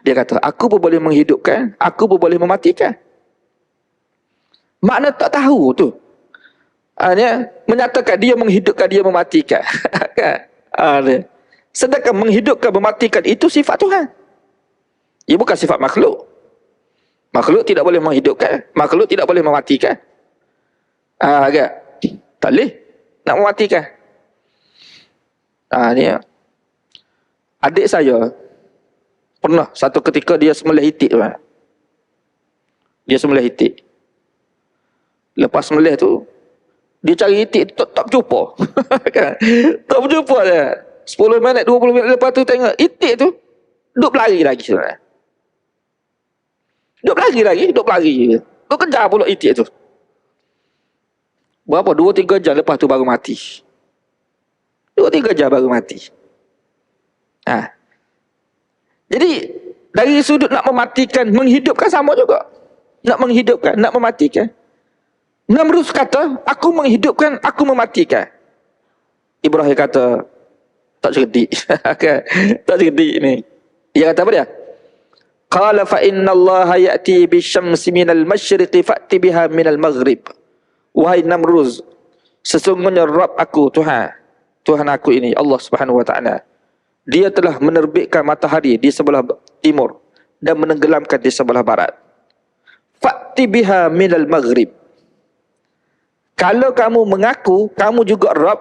Dia kata, aku pun boleh menghidupkan, aku pun boleh mematikan. Makna tak tahu tu. Dia menyatakan dia menghidupkan, dia mematikan. Sedangkan menghidupkan, mematikan itu sifat Tuhan. Ia bukan sifat makhluk. Makhluk tidak boleh menghidupkan, makhluk tidak boleh mematikan. Tak boleh nak mematikan. Ni adik saya pernah satu ketika dia sembelih itik tu. Dia sembelih itik. Lepas sembelih tu dia cari itik tak berjumpa. Tak berjumpa dia. 10 minit 20 minit lepas tu tengok itik tu duk berlari lagi sebenarnya. Duk berlari. Duk kejar pula itik tu. Berapa? 2-3 jam lepas tu baru mati. 2-3 jam baru mati. Jadi dari sudut nak mematikan, menghidupkan sama juga. Nak menghidupkan, nak mematikan. Namrus kata, aku menghidupkan, aku mematikan. Ibrahim kata, tak cerdik. Tak cerdik ni. Dia kata apa dia? Qala fa inna Allah ya'ti bisyamsi minal masyriqi fa'ti biha minal maghrib. Wahai Namrus, Sesungguhnya Rabb aku, Tuhan aku ini, Allah Subhanahu wa taala, dia telah menerbitkan matahari di sebelah timur dan menenggelamkan di sebelah barat. Fa'ti biha minal maghrib. Kalau kamu mengaku kamu juga Rabb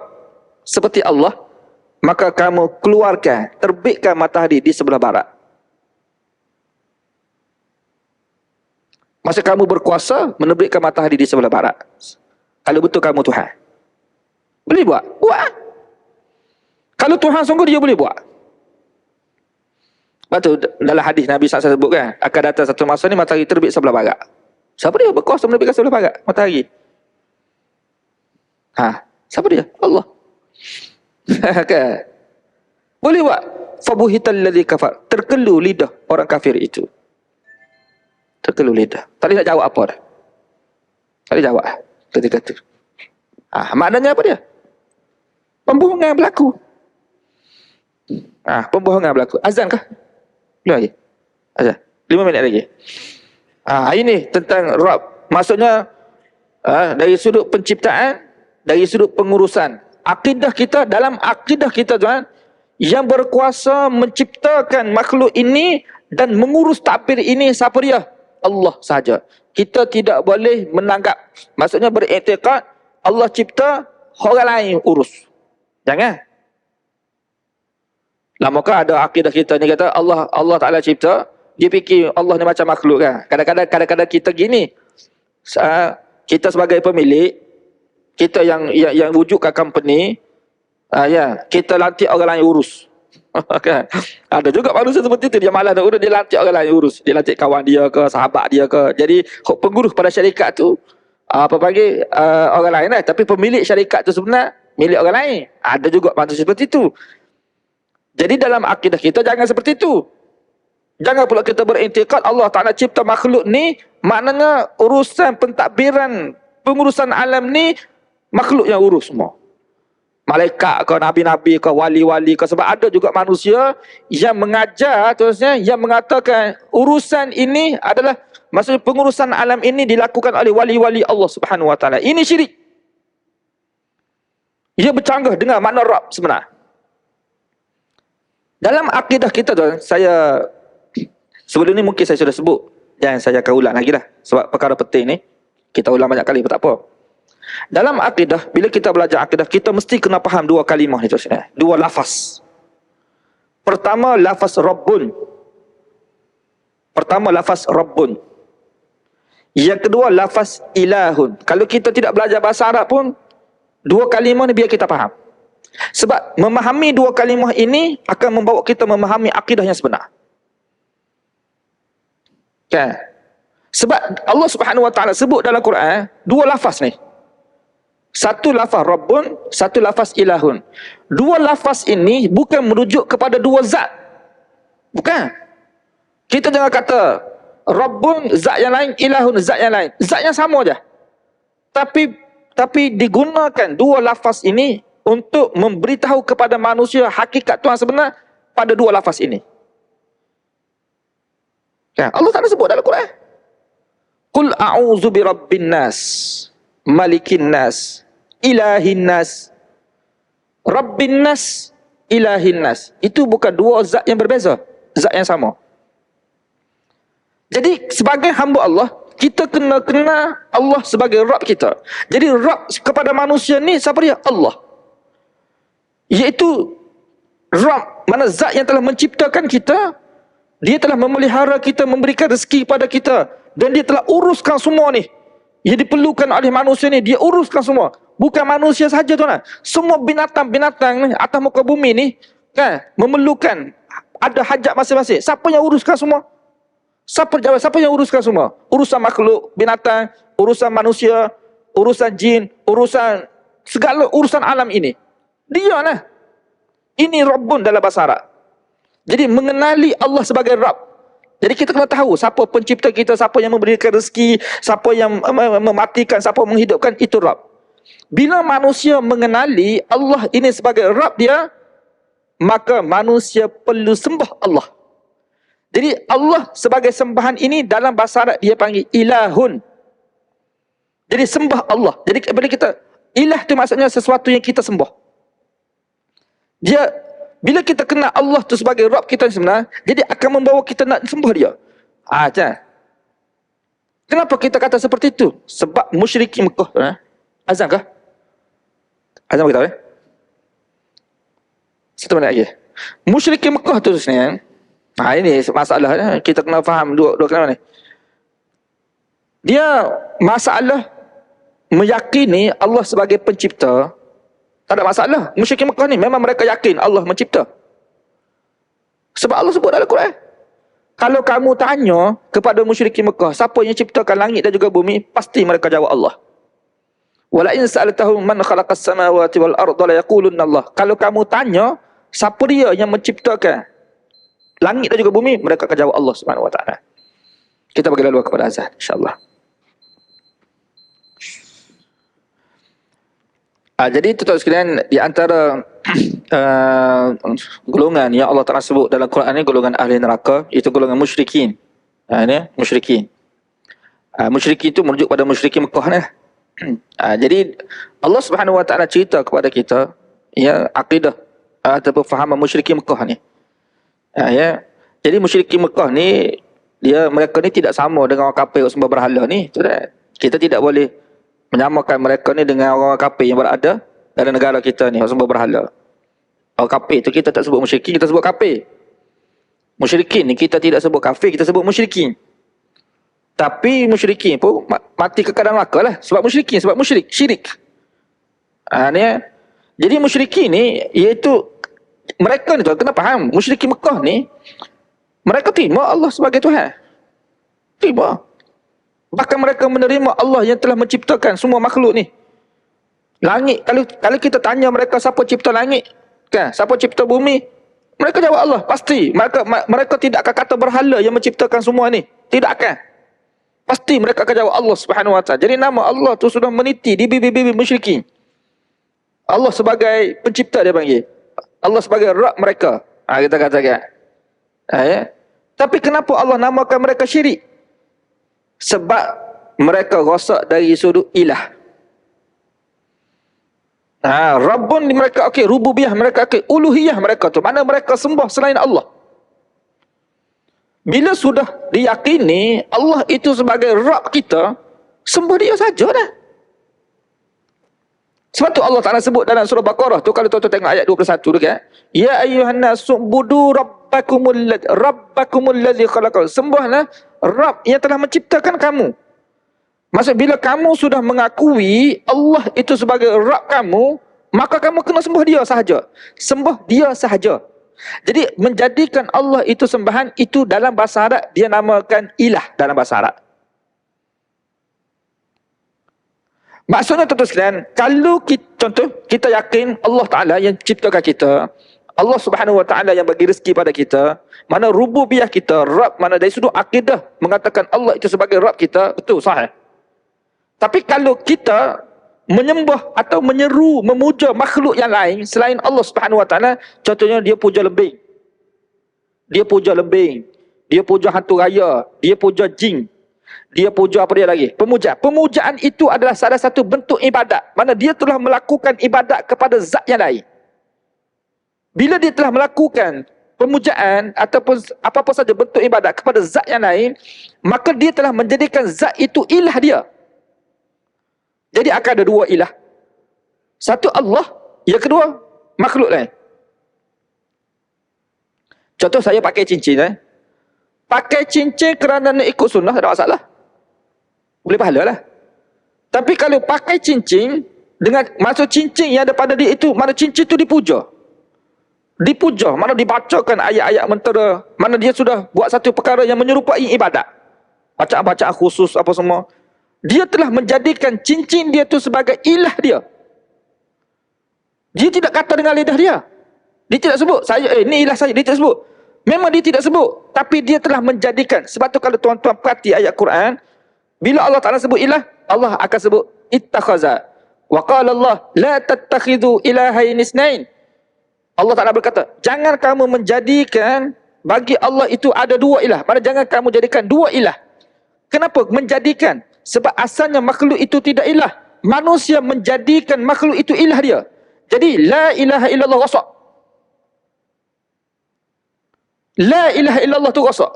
seperti Allah, maka kamu keluarkan, terbitkan matahari di sebelah barat. Masa kamu berkuasa menerbitkan matahari di sebelah barat. Kalau betul kamu Tuhan, boleh buat? Buat. Kalau Tuhan sungguh, dia boleh buat. Betul, dalam hadis Nabi SAW sebut kan, akan datang satu masa ni matahari terbit sebelah barat. Siapa dia berkuasa menerbitkan sebelah barat matahari? Siapa dia? Allah. Kan? Boleh buat. Fabuhital ladzi kafar. Terkelu lidah orang kafir itu. Terkelu lidah. Tak boleh nak jawab apa dah. Tak boleh jawab ketika tu. Maknanya apa dia? Pembohongan berlaku. Pembohongan berlaku. Azan kah? Belum lagi. Azan. 5 minit lagi. Ini tentang Rabb. Maksudnya dari sudut penciptaan, dari sudut pengurusan. Akidah kita, dalam akidah kita tuan, yang berkuasa menciptakan makhluk ini dan mengurus takbir ini, siapa dia? Allah sahaja. Kita tidak boleh menanggap, maksudnya beriktikad Allah cipta, orang lain urus. Jangan. Lamakah ada akidah kita ni kata Allah Ta'ala cipta, dia fikir Allah ni macam makhluk kan. Kadang-kadang kita gini, kita sebagai pemilik, kita yang wujudkan company, kita lantik orang lain urus. Kan? Ada juga manusia seperti itu, dia malas nak urus, dia lantik orang lain urus. Dia lantik kawan dia ke, sahabat dia ke. Jadi pengurus pada syarikat tu orang lain lah. Tapi pemilik syarikat tu sebenarnya milik orang lain. Ada juga manusia seperti itu. Jadi dalam akidah kita jangan seperti itu. Jangan pula kita beriktikad Allah Ta'ala cipta makhluk ni, maknanya urusan pentadbiran, pengurusan alam ni makhluk yang urus semua. Malaikat ke, nabi-nabi ke, wali-wali ke. Sebab ada juga manusia yang mengajar, terusnya yang mengatakan urusan ini adalah, maksudnya pengurusan alam ini dilakukan oleh wali-wali Allah Subhanahu wa taala. Ini syirik. Ia bercanggah dengan makna Rabb sebenar. Dalam akidah kita tu, saya sebelum ni mungkin saya sudah sebut, dan saya akan ulang lagi lah. Sebab perkara penting ni kita ulang banyak kali pun tak apa. Dalam akidah, bila kita belajar akidah, kita mesti kena faham dua kalimah ni, dua lafaz. Pertama, lafaz Rabbun. Yang kedua, lafaz Ilahun. Kalau kita tidak belajar bahasa Arab pun, dua kalimah ni biar kita faham. Sebab memahami dua kalimah ini akan membawa kita memahami akidah yang sebenar. Kan? Sebab Allah Subhanahu wa taala sebut dalam Quran dua lafaz ni. Satu lafaz Rabbun, satu lafaz Ilahun. Dua lafaz ini bukan merujuk kepada dua zat. Bukan. Kita jangan kata Rabbun zat yang lain, Ilahun zat yang lain. Zat yang sama je. Tapi digunakan dua lafaz ini untuk memberitahu kepada manusia hakikat Tuhan sebenar pada dua lafaz ini. Ya, Allah Ta'ala sebut dalam Quran. Qul a'udzu birabbin nas, malikin nas, ilahin nas. Rabbin nas, ilahin nas. Itu bukan dua zat yang berbeza, zat yang sama. Jadi sebagai hamba Allah, kita kena kenal Allah sebagai Rabb kita. Jadi Rabb kepada manusia ni siapa dia? Allah. Iaitu Rabb, mana zat yang telah menciptakan kita. Dia telah memelihara kita, memberikan rezeki kepada kita, dan dia telah uruskan semua ni. Yang diperlukan oleh manusia ni, dia uruskan semua. Bukan manusia sahaja tuan. Semua binatang-binatang ni atas muka bumi ni kan memerlukan, ada hajat masing-masing. Siapa yang uruskan semua? Siapa yang uruskan semua? Urusan makhluk, binatang, urusan manusia, urusan jin, urusan segala urusan alam ini. Dia lah. Ini Rabbun dalam bahasa Arab. Jadi mengenali Allah sebagai Rabb. Jadi kita kena tahu siapa pencipta kita, siapa yang memberikan rezeki, siapa yang mematikan, siapa yang menghidupkan, itu Rabb. Bila manusia mengenali Allah ini sebagai Rabb dia, maka manusia perlu sembah Allah. Jadi Allah sebagai sembahan ini dalam bahasa Arab dia panggil Ilahun. Jadi sembah Allah. Jadi bila kita Ilah tu maksudnya sesuatu yang kita sembah. Dia, bila kita kenal Allah tu sebagai Rabb kita sebenar, jadi akan membawa kita nak sembah dia. Macam. Kenapa kita kata seperti itu? Sebab musyrikin Mekah. Azan kah? Azan beritahu Satu minit lagi. Musyrikin Mekah tu sebenarnya, ini masalah kita kena faham dua kenapa ni. Dia masalah meyakini Allah sebagai pencipta, tak ada masalah. Musyrikin Mekah ni memang mereka yakin Allah mencipta. Sebab Allah sebut dalam Quran. Kalau kamu tanya kepada musyrikin Mekah, siapa yang ciptakan langit dan juga bumi, pasti mereka jawab Allah. Wala in sa'altahum man khalaqas samawati wal arda la yaqulunna Allah. Kalau kamu tanya siapa dia yang menciptakan langit dan juga bumi, mereka akan jawab Allah Subhanahu wa taala. Kita bagi lalu kepada azan insya-Allah. Jadi tuan-tuan sekalian, di antara golongan yang Allah Ta'ala sebut dalam Quran ni, golongan ahli neraka, itu golongan musyrikin. Ini musyrikin. Musyrikin itu merujuk pada musyrikin Mekah ni. Jadi Allah Subhanahu Wa Ta'ala cerita kepada kita ya akidah ataupun fahaman musyrikin Mekah ni. Ya. Jadi musyrikin Mekah ni, mereka ni tidak sama dengan orang kafir yang sembah berhala ni. Kita tidak boleh menyamakan mereka ni dengan orang kafir yang berada dalam negara kita ni, orang sembah berhala. Orang kafir tu kita tak sebut musyrikin, kita sebut kafir. Musyrikin ni kita tidak sebut kafir, kita sebut musyrikin. Tapi musyrikin pun mati kekal dalam neraka lah. Sebab musyrikin, sebab musyrik, syirik. Ni ya. Jadi musyrikin ni, iaitu mereka ni tu, kena faham, musyrikin Mekah ni, mereka terima Allah sebagai Tuhan. Terima. Bahkan mereka menerima Allah yang telah menciptakan semua makhluk ni. Langit, kalau kita tanya mereka siapa cipta langit, kan, siapa cipta bumi, mereka jawab Allah, pasti. Mereka tidak akan kata berhala yang menciptakan semua ni. Tidak akan. Pasti mereka akan jawab Allah Subhanahu Wa Ta'ala. Jadi nama Allah tu sudah meniti di bibir-bibir musyrikin. Allah sebagai pencipta dia panggil. Allah sebagai Rabb mereka. Kita katakan. Ya. Tapi kenapa Allah namakan mereka syirik? Sebab mereka rosak dari sudut ilah. Rabbun mereka okey, rububiyah mereka okey, uluhiyah mereka tu, mana mereka sembah selain Allah. Bila sudah diyakini Allah itu sebagai Rabb kita, sembah dia saja dah. Sebab tu Allah Ta'ala sebut dalam surah Baqarah tu, kalau tuan-tuan tengok ayat 21 tu kan, ya ayyuhan nasu budu rabbakumul ladzi khalaqakum. Sembahlah Rabb yang telah menciptakan kamu. Maksud bila kamu sudah mengakui Allah itu sebagai Rabb kamu, maka kamu kena sembah dia sahaja. Sembah dia sahaja. Jadi menjadikan Allah itu sembahan, itu dalam bahasa Arab dia namakan ilah dalam bahasa Arab. Maksudnya tuan-tuan sekalian, kalau kita yakin Allah Ta'ala yang ciptakan kita, Allah Subhanahu Wa Ta'ala yang bagi rezeki pada kita, mana rububiyah kita, Rabb, mana dari sudut akidah mengatakan Allah itu sebagai Rabb kita, betul, sahih. Tapi kalau kita menyembah atau menyeru, memuja makhluk yang lain selain Allah Subhanahu Wa Ta'ala, contohnya dia puja lembing, dia puja lembing, dia puja hantu raya, dia puja jin, dia puja apa dia lagi? Pemujaan itu adalah salah satu bentuk ibadat, mana dia telah melakukan ibadat kepada zat yang lain. Bila dia telah melakukan pemujaan ataupun apa-apa saja bentuk ibadat kepada zat yang lain, maka dia telah menjadikan zat itu ilah dia. Jadi akan ada dua ilah. Satu Allah, yang kedua makhluk lain. Contoh saya pakai cincin. Pakai cincin kerana nak ikut sunnah, tak ada masalah. Boleh pahala lah. Tapi kalau pakai cincin dengan maksud cincin yang ada pada dia itu, mana cincin itu dipuja. Dipuja, mana dibacakan ayat-ayat mentera, mana dia sudah buat satu perkara yang menyerupai ibadat. Bacaan-bacaan khusus apa semua. Dia telah menjadikan cincin dia tu sebagai ilah dia. Dia tidak kata dengan lidah dia. Dia tidak sebut, ni ilah saya. Dia tidak sebut. Memang dia tidak sebut. Tapi dia telah menjadikan. Sebab tu kalau tuan-tuan perhati ayat Quran, bila Allah Ta'ala sebut ilah, Allah akan sebut ittakhaza. Wa qala Allah, la tattakhidhu ilahaini isnain. Allah Ta'ala berkata, jangan kamu menjadikan bagi Allah itu ada dua ilah. Maksudnya jangan kamu jadikan dua ilah. Kenapa menjadikan? Sebab asalnya makhluk itu tidak ilah. manusia menjadikan makhluk itu ilah dia. Jadi la ilaha illallah rasak. La ilaha illallah tu rasak.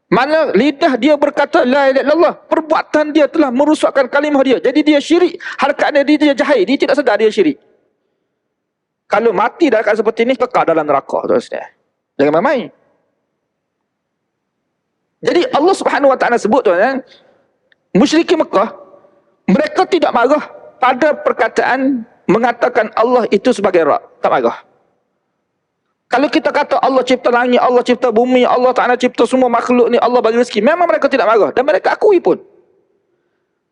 Mana lidah dia berkata la ilaha illallah, perbuatan dia telah merosakkan kalimah dia. Jadi dia syirik. Harakat dia jahil, dia tidak sedar dia syirik. Kalau mati dalam keadaan seperti ini, kekal dalam neraka. Jangan main-main. Jadi Allah Subhanahu Wa Taala sebut tuan, musyrikin Mekah, mereka tidak marah pada perkataan mengatakan Allah itu sebagai Rabb. Tak marah. Kalau kita kata Allah cipta langit, Allah cipta bumi, Allah Ta'ala cipta semua makhluk ni, Allah bagi rezeki, memang mereka tidak marah. Dan mereka akui pun.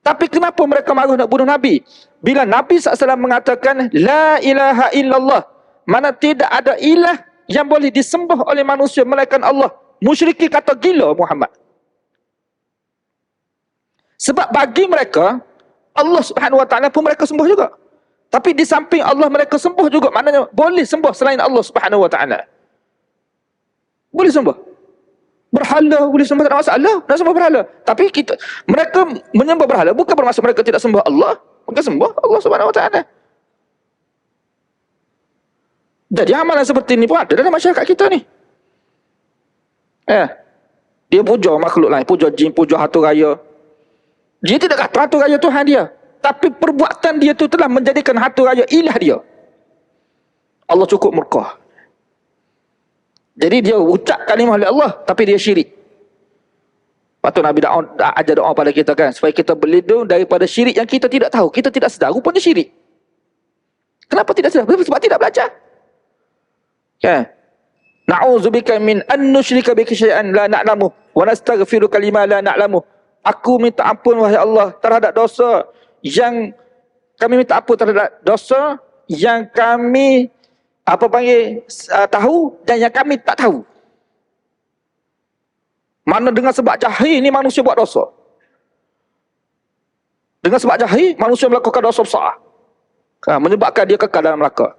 Tapi kenapa mereka marah nak bunuh Nabi? Bila Nabi SAW mengatakan, La ilaha illallah, mana tidak ada ilah yang boleh disembah oleh manusia melainkan Allah. Musyrikin kata gila Muhammad. Sebab bagi mereka, Allah Subhanahu Wa Taala pun mereka sembah juga. Tapi di samping Allah mereka sembah juga, maknanya boleh sembah selain Allah Subhanahu Wa Taala. Boleh sembah. Berhala boleh sembah, tak ada masalah. Nak sembah berhala. Tapi mereka menyembah berhala bukan bermaksud mereka tidak sembah Allah. Mereka sembah Allah Subhanahu Wa Taala. Jadi amalan seperti ini pun ada dalam masyarakat kita ni. Dia puja makhluk lain, puja jin, puja hatu raya. Dia tidak kata hatu raya Tuhan dia, tapi perbuatan dia tu telah menjadikan hatu raya ilah dia. Allah cukup murka. Jadi dia ucap kalimah oleh Allah, tapi dia syirik. Patut Nabi ajar doa pada kita kan, supaya kita berlindung daripada syirik yang kita tidak tahu, kita tidak sedar, rupanya syirik. Kenapa tidak sedar? Sebab tidak belajar. Kan? Na'udzubika min an nusyrika bika syai'an la na'lamu wa nastaghfiruka lima la na'lamu. Aku minta ampun wahai Allah terhadap dosa yang kami minta ampun terhadap dosa yang kami tahu dan yang kami tak tahu. Mana dengan sebab jahil ni manusia buat dosa. Dengan sebab jahil manusia melakukan dosa besar. Menyebabkan dia kekal dalam neraka.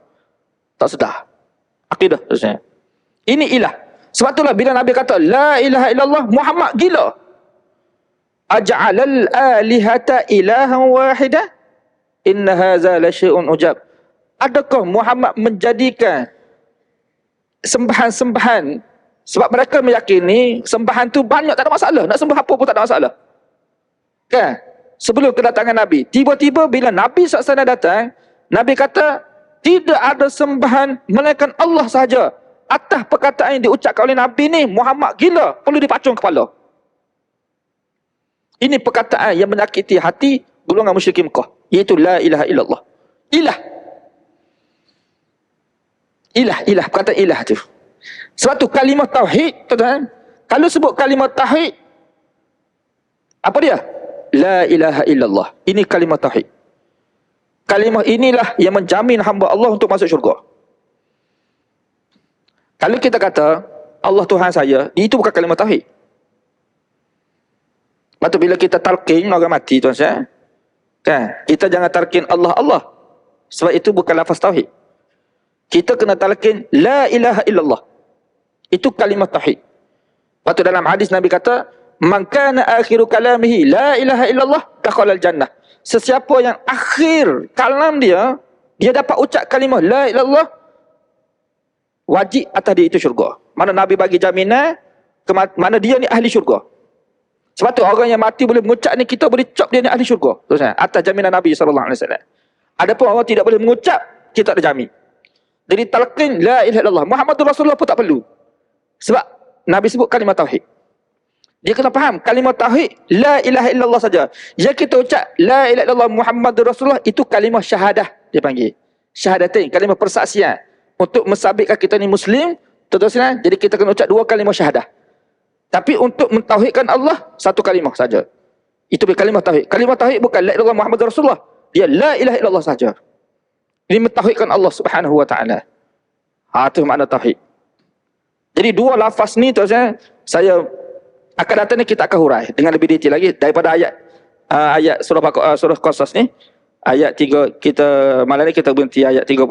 Tak sedar. Akidah terusnya. Ini ilah. Sebab itulah bila Nabi kata la ilaha illallah, Muhammad gila. Aj'alal alihata ilahan wahida inna hadza la syai'un ujab. Adakah Muhammad menjadikan sembahan-sembahan, sebab mereka meyakini sembahan tu banyak, tak ada masalah, nak sembah apa pun tak ada masalah. Kan? Sebelum kedatangan Nabi, tiba-tiba bila Nabi SAW datang, Nabi kata tidak ada sembahan melainkan Allah sahaja. Atas perkataan yang diucapkan oleh Nabi ni, Muhammad gila, perlu dipacung kepala. Ini perkataan yang menyakiti hati golongan musyrikin Mekah, iaitu la ilaha illallah. Ilah. Ilah, perkataan ilah tu. Sebab tu kalimah tauhid, tuan-tuan, kalau sebut kalimah tauhid, apa dia? La ilaha illallah. Ini kalimah tauhid. Kalimah inilah yang menjamin hamba Allah untuk masuk syurga. Kalau kita kata Allah Tuhan saya, itu bukan kalimah tauhid. Lepas tu bila kita talqin orang mati, tuan-tuan, kan? Kita jangan talqin Allah Allah. Sebab itu bukan lafaz tauhid. Kita kena talqin la ilaha illallah. Itu kalimah tauhid. Lepas tu dalam hadis Nabi kata, man kana akhiru kalamihi la ilaha illallah dakhala al-jannah. Sesiapa yang akhir kalam dia dapat ucap kalimah la ilaha illallah, wajib atas dia itu syurga. Mana Nabi bagi jaminan, mana dia ni ahli syurga. Sebab tu orang yang mati boleh mengucap ni, kita boleh cop dia ni ahli syurga. Atas jaminan Nabi SAW. Adapun orang tidak boleh mengucap, kita tak ada jamin. Jadi talqin la ilaha illallah Muhammadur Rasulullah pun tak perlu. Sebab Nabi sebut kalimah tauhid. Dia kena faham kalimah tauhid la ilaha illallah saja. Yang kita ucap la ilaha illallah Muhammadur Rasulullah, itu kalimah syahadah dia panggil. Syahadatain, kalimah persaksian. Untuk mensabitkan kita ni Muslim, tuan-tuan, jadi kita kena ucap dua kalimah syahadah. Tapi untuk mentauhidkan Allah, satu kalimah saja. Itu kalimah tauhid. Kalimah tauhid bukan la ilaha illallah Muhammadur Rasulullah. Dia la ilaha illallah saja. Ini mentauhidkan Allah Subhanahu Wa Taala. Itu makna tauhid. Jadi dua lafaz ni, tuan-tuan, saya akan datang ni kita akan hurai dengan lebih detail lagi daripada ayat surah Qasas ni. Ayat 3 kita malam ni kita berhenti ayat 30.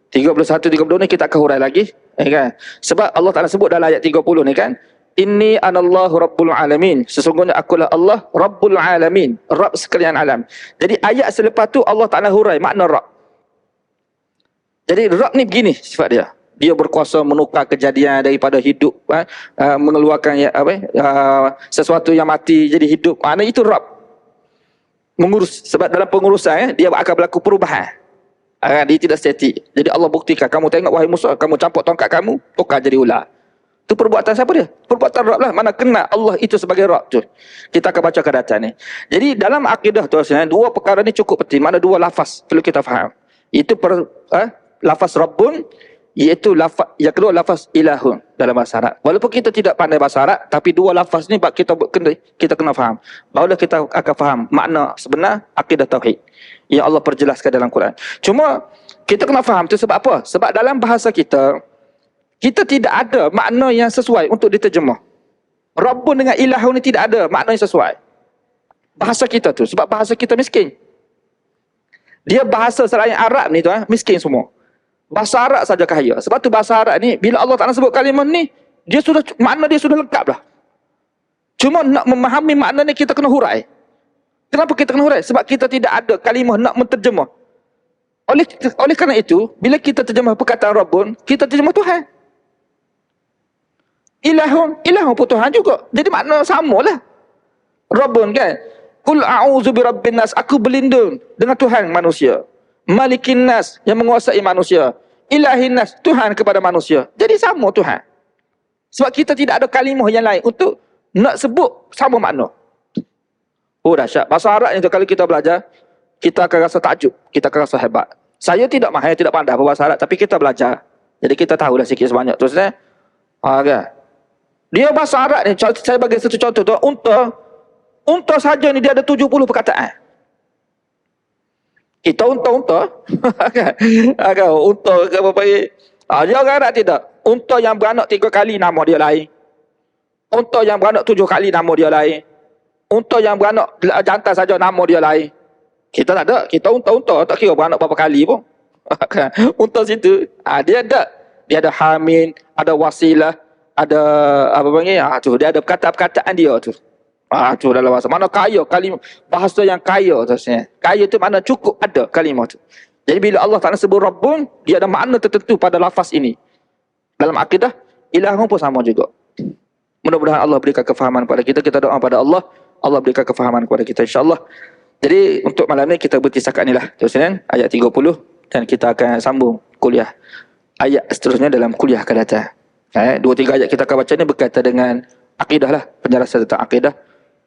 31, 32 ni kita akan hurai lagi, kan? Sebab Allah Ta'ala sebut dalam ayat 30 ni kan, inni anallahu rabbul alamin. Sesungguhnya akulah Allah rabbul alamin, Rabb sekalian alam. Jadi ayat selepas tu Allah Taala hurai makna Rabb. Jadi Rabb ni begini sifat dia. Dia berkuasa menukar kejadian daripada hidup, mengeluarkan sesuatu yang mati jadi hidup. Itu Rabb. Mengurus, sebab dalam pengurusan dia akan berlaku perubahan. Dia tidak statik. Jadi Allah buktikan, kamu tengok wahai Musa, kamu campur tongkat kamu, tukar jadi ular. Itu perbuatan siapa dia? Perbuatan Rabb lah. Mana kena Allah itu sebagai Rabb tu. Kita akan baca ke datang ni. Jadi dalam akidah tu, dua perkara ni cukup penting. Mana dua lafaz perlu kita faham. Itu lafaz Rabbun, iaitu lafaz yang kedua lafaz ilahun dalam bahasa Arab. Walaupun kita tidak pandai bahasa Arab, tapi dua lafaz ni kita kena faham. Barulah kita akan faham makna sebenar akidah tauhid yang Allah perjelaskan dalam Quran. Cuma kita kena faham tu sebab apa? Sebab dalam bahasa kita tidak ada makna yang sesuai untuk diterjemah. Rabbun dengan ilahun ni tidak ada makna yang sesuai. Bahasa kita tu, sebab bahasa kita miskin. Dia bahasa selain Arab ni tu miskin semua. Bahasa Arab saja kaya. Sebab tu bahasa Arab ni, bila Allah Ta'ala sebut kalimah ni, makna dia sudah lengkap lah. Cuma nak memahami makna ni, kita kena hurai. Kenapa kita kena hurai? Sebab kita tidak ada kalimah nak menterjemah. Oleh kerana itu, bila kita terjemah perkataan Rabbun, kita terjemah Tuhan. Ilahun pun Tuhan juga. Jadi makna sama lah. Rabbun kan. Qul a'udzu birabbin nas. Aku berlindung dengan Tuhan manusia. Malikin nas, yang menguasai manusia. Ilahin nas, Tuhan kepada manusia. Jadi sama Tuhan. Sebab kita tidak ada kalimah yang lain untuk nak sebut sama makna. Oh dahsyat. Bahasa Arab ni kalau kita belajar, kita akan rasa takjub, kita akan rasa hebat. Saya tidak mahir, tidak pandai bahasa Arab, tapi kita belajar. Jadi kita tahulah sikit sebanyak. Terus kan? Dia bahasa Arab ni, saya bagi satu contoh tu, unta saja ni dia ada 70 perkataan. Kita unta kan? Unta ke apa dia orang Arab tidak. Unta yang beranak 3 kali nama dia lain. Unta yang beranak 7 kali nama dia lain. Unta yang beranak jantan saja nama dia lain. Kita tak ada. Kita unta tak kira beranak berapa kali pun. Unta situ dia ada hamil, ada wasilah, ada apa panggil tu dia ada perkataan dia tu. Tu dalam bahasa. Mana kaya kalimah. Bahasa yang kaya tu. Kaya tu mana cukup ada kalimah tu. Jadi bila Allah Ta'ala sebut Rabbun, dia ada makna tertentu pada lafaz ini. Dalam akidah, ilahun pun sama juga. Mudah-mudahan Allah berikan kefahaman kepada kita. Kita doa pada Allah. Allah berikan kefahaman kepada kita insyaAllah. Jadi untuk malam ni kita berhenti setakat ni lah. Terus ayat 30. Dan kita akan sambung kuliah. Ayat seterusnya dalam kuliah akan datang. 2-3 ayat kita akan baca ni berkaitan dengan akidah lah. Penjelasan tentang akidah.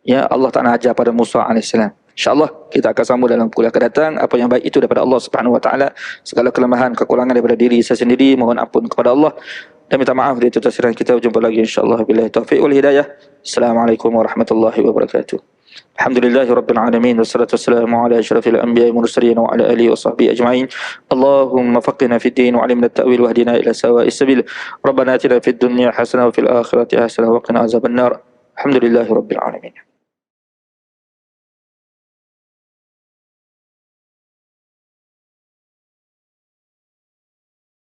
Ya Allah Ta'ala ajar pada Musa AS. InsyaAllah kita akan sambung dalam kuliah akan datang. Apa yang baik itu daripada Allah Subhanahu Wa Ta'ala. Segala kelemahan, kekurangan daripada diri saya sendiri, mohon ampun kepada Allah. Dan minta maaf dari tutup kita. Jumpa lagi insyaAllah. Billahi taufiq wal hidayah. Assalamualaikum warahmatullahi wabarakatuh. Alhamdulillahi rabbil alamin. Wassalatu wassalamu ala asyrafil anbiya'i mursalin wa ala alihi wa sahbihi ajma'in. Allahumma faqihna fid din wa 'allimna at-ta'wil wahdina ila sawa'is sabil. Rabbana atina fid dunya hasanah wa fil akhirati hasanah wa qina azabannar. Alhamdulillahi rabbil alamin.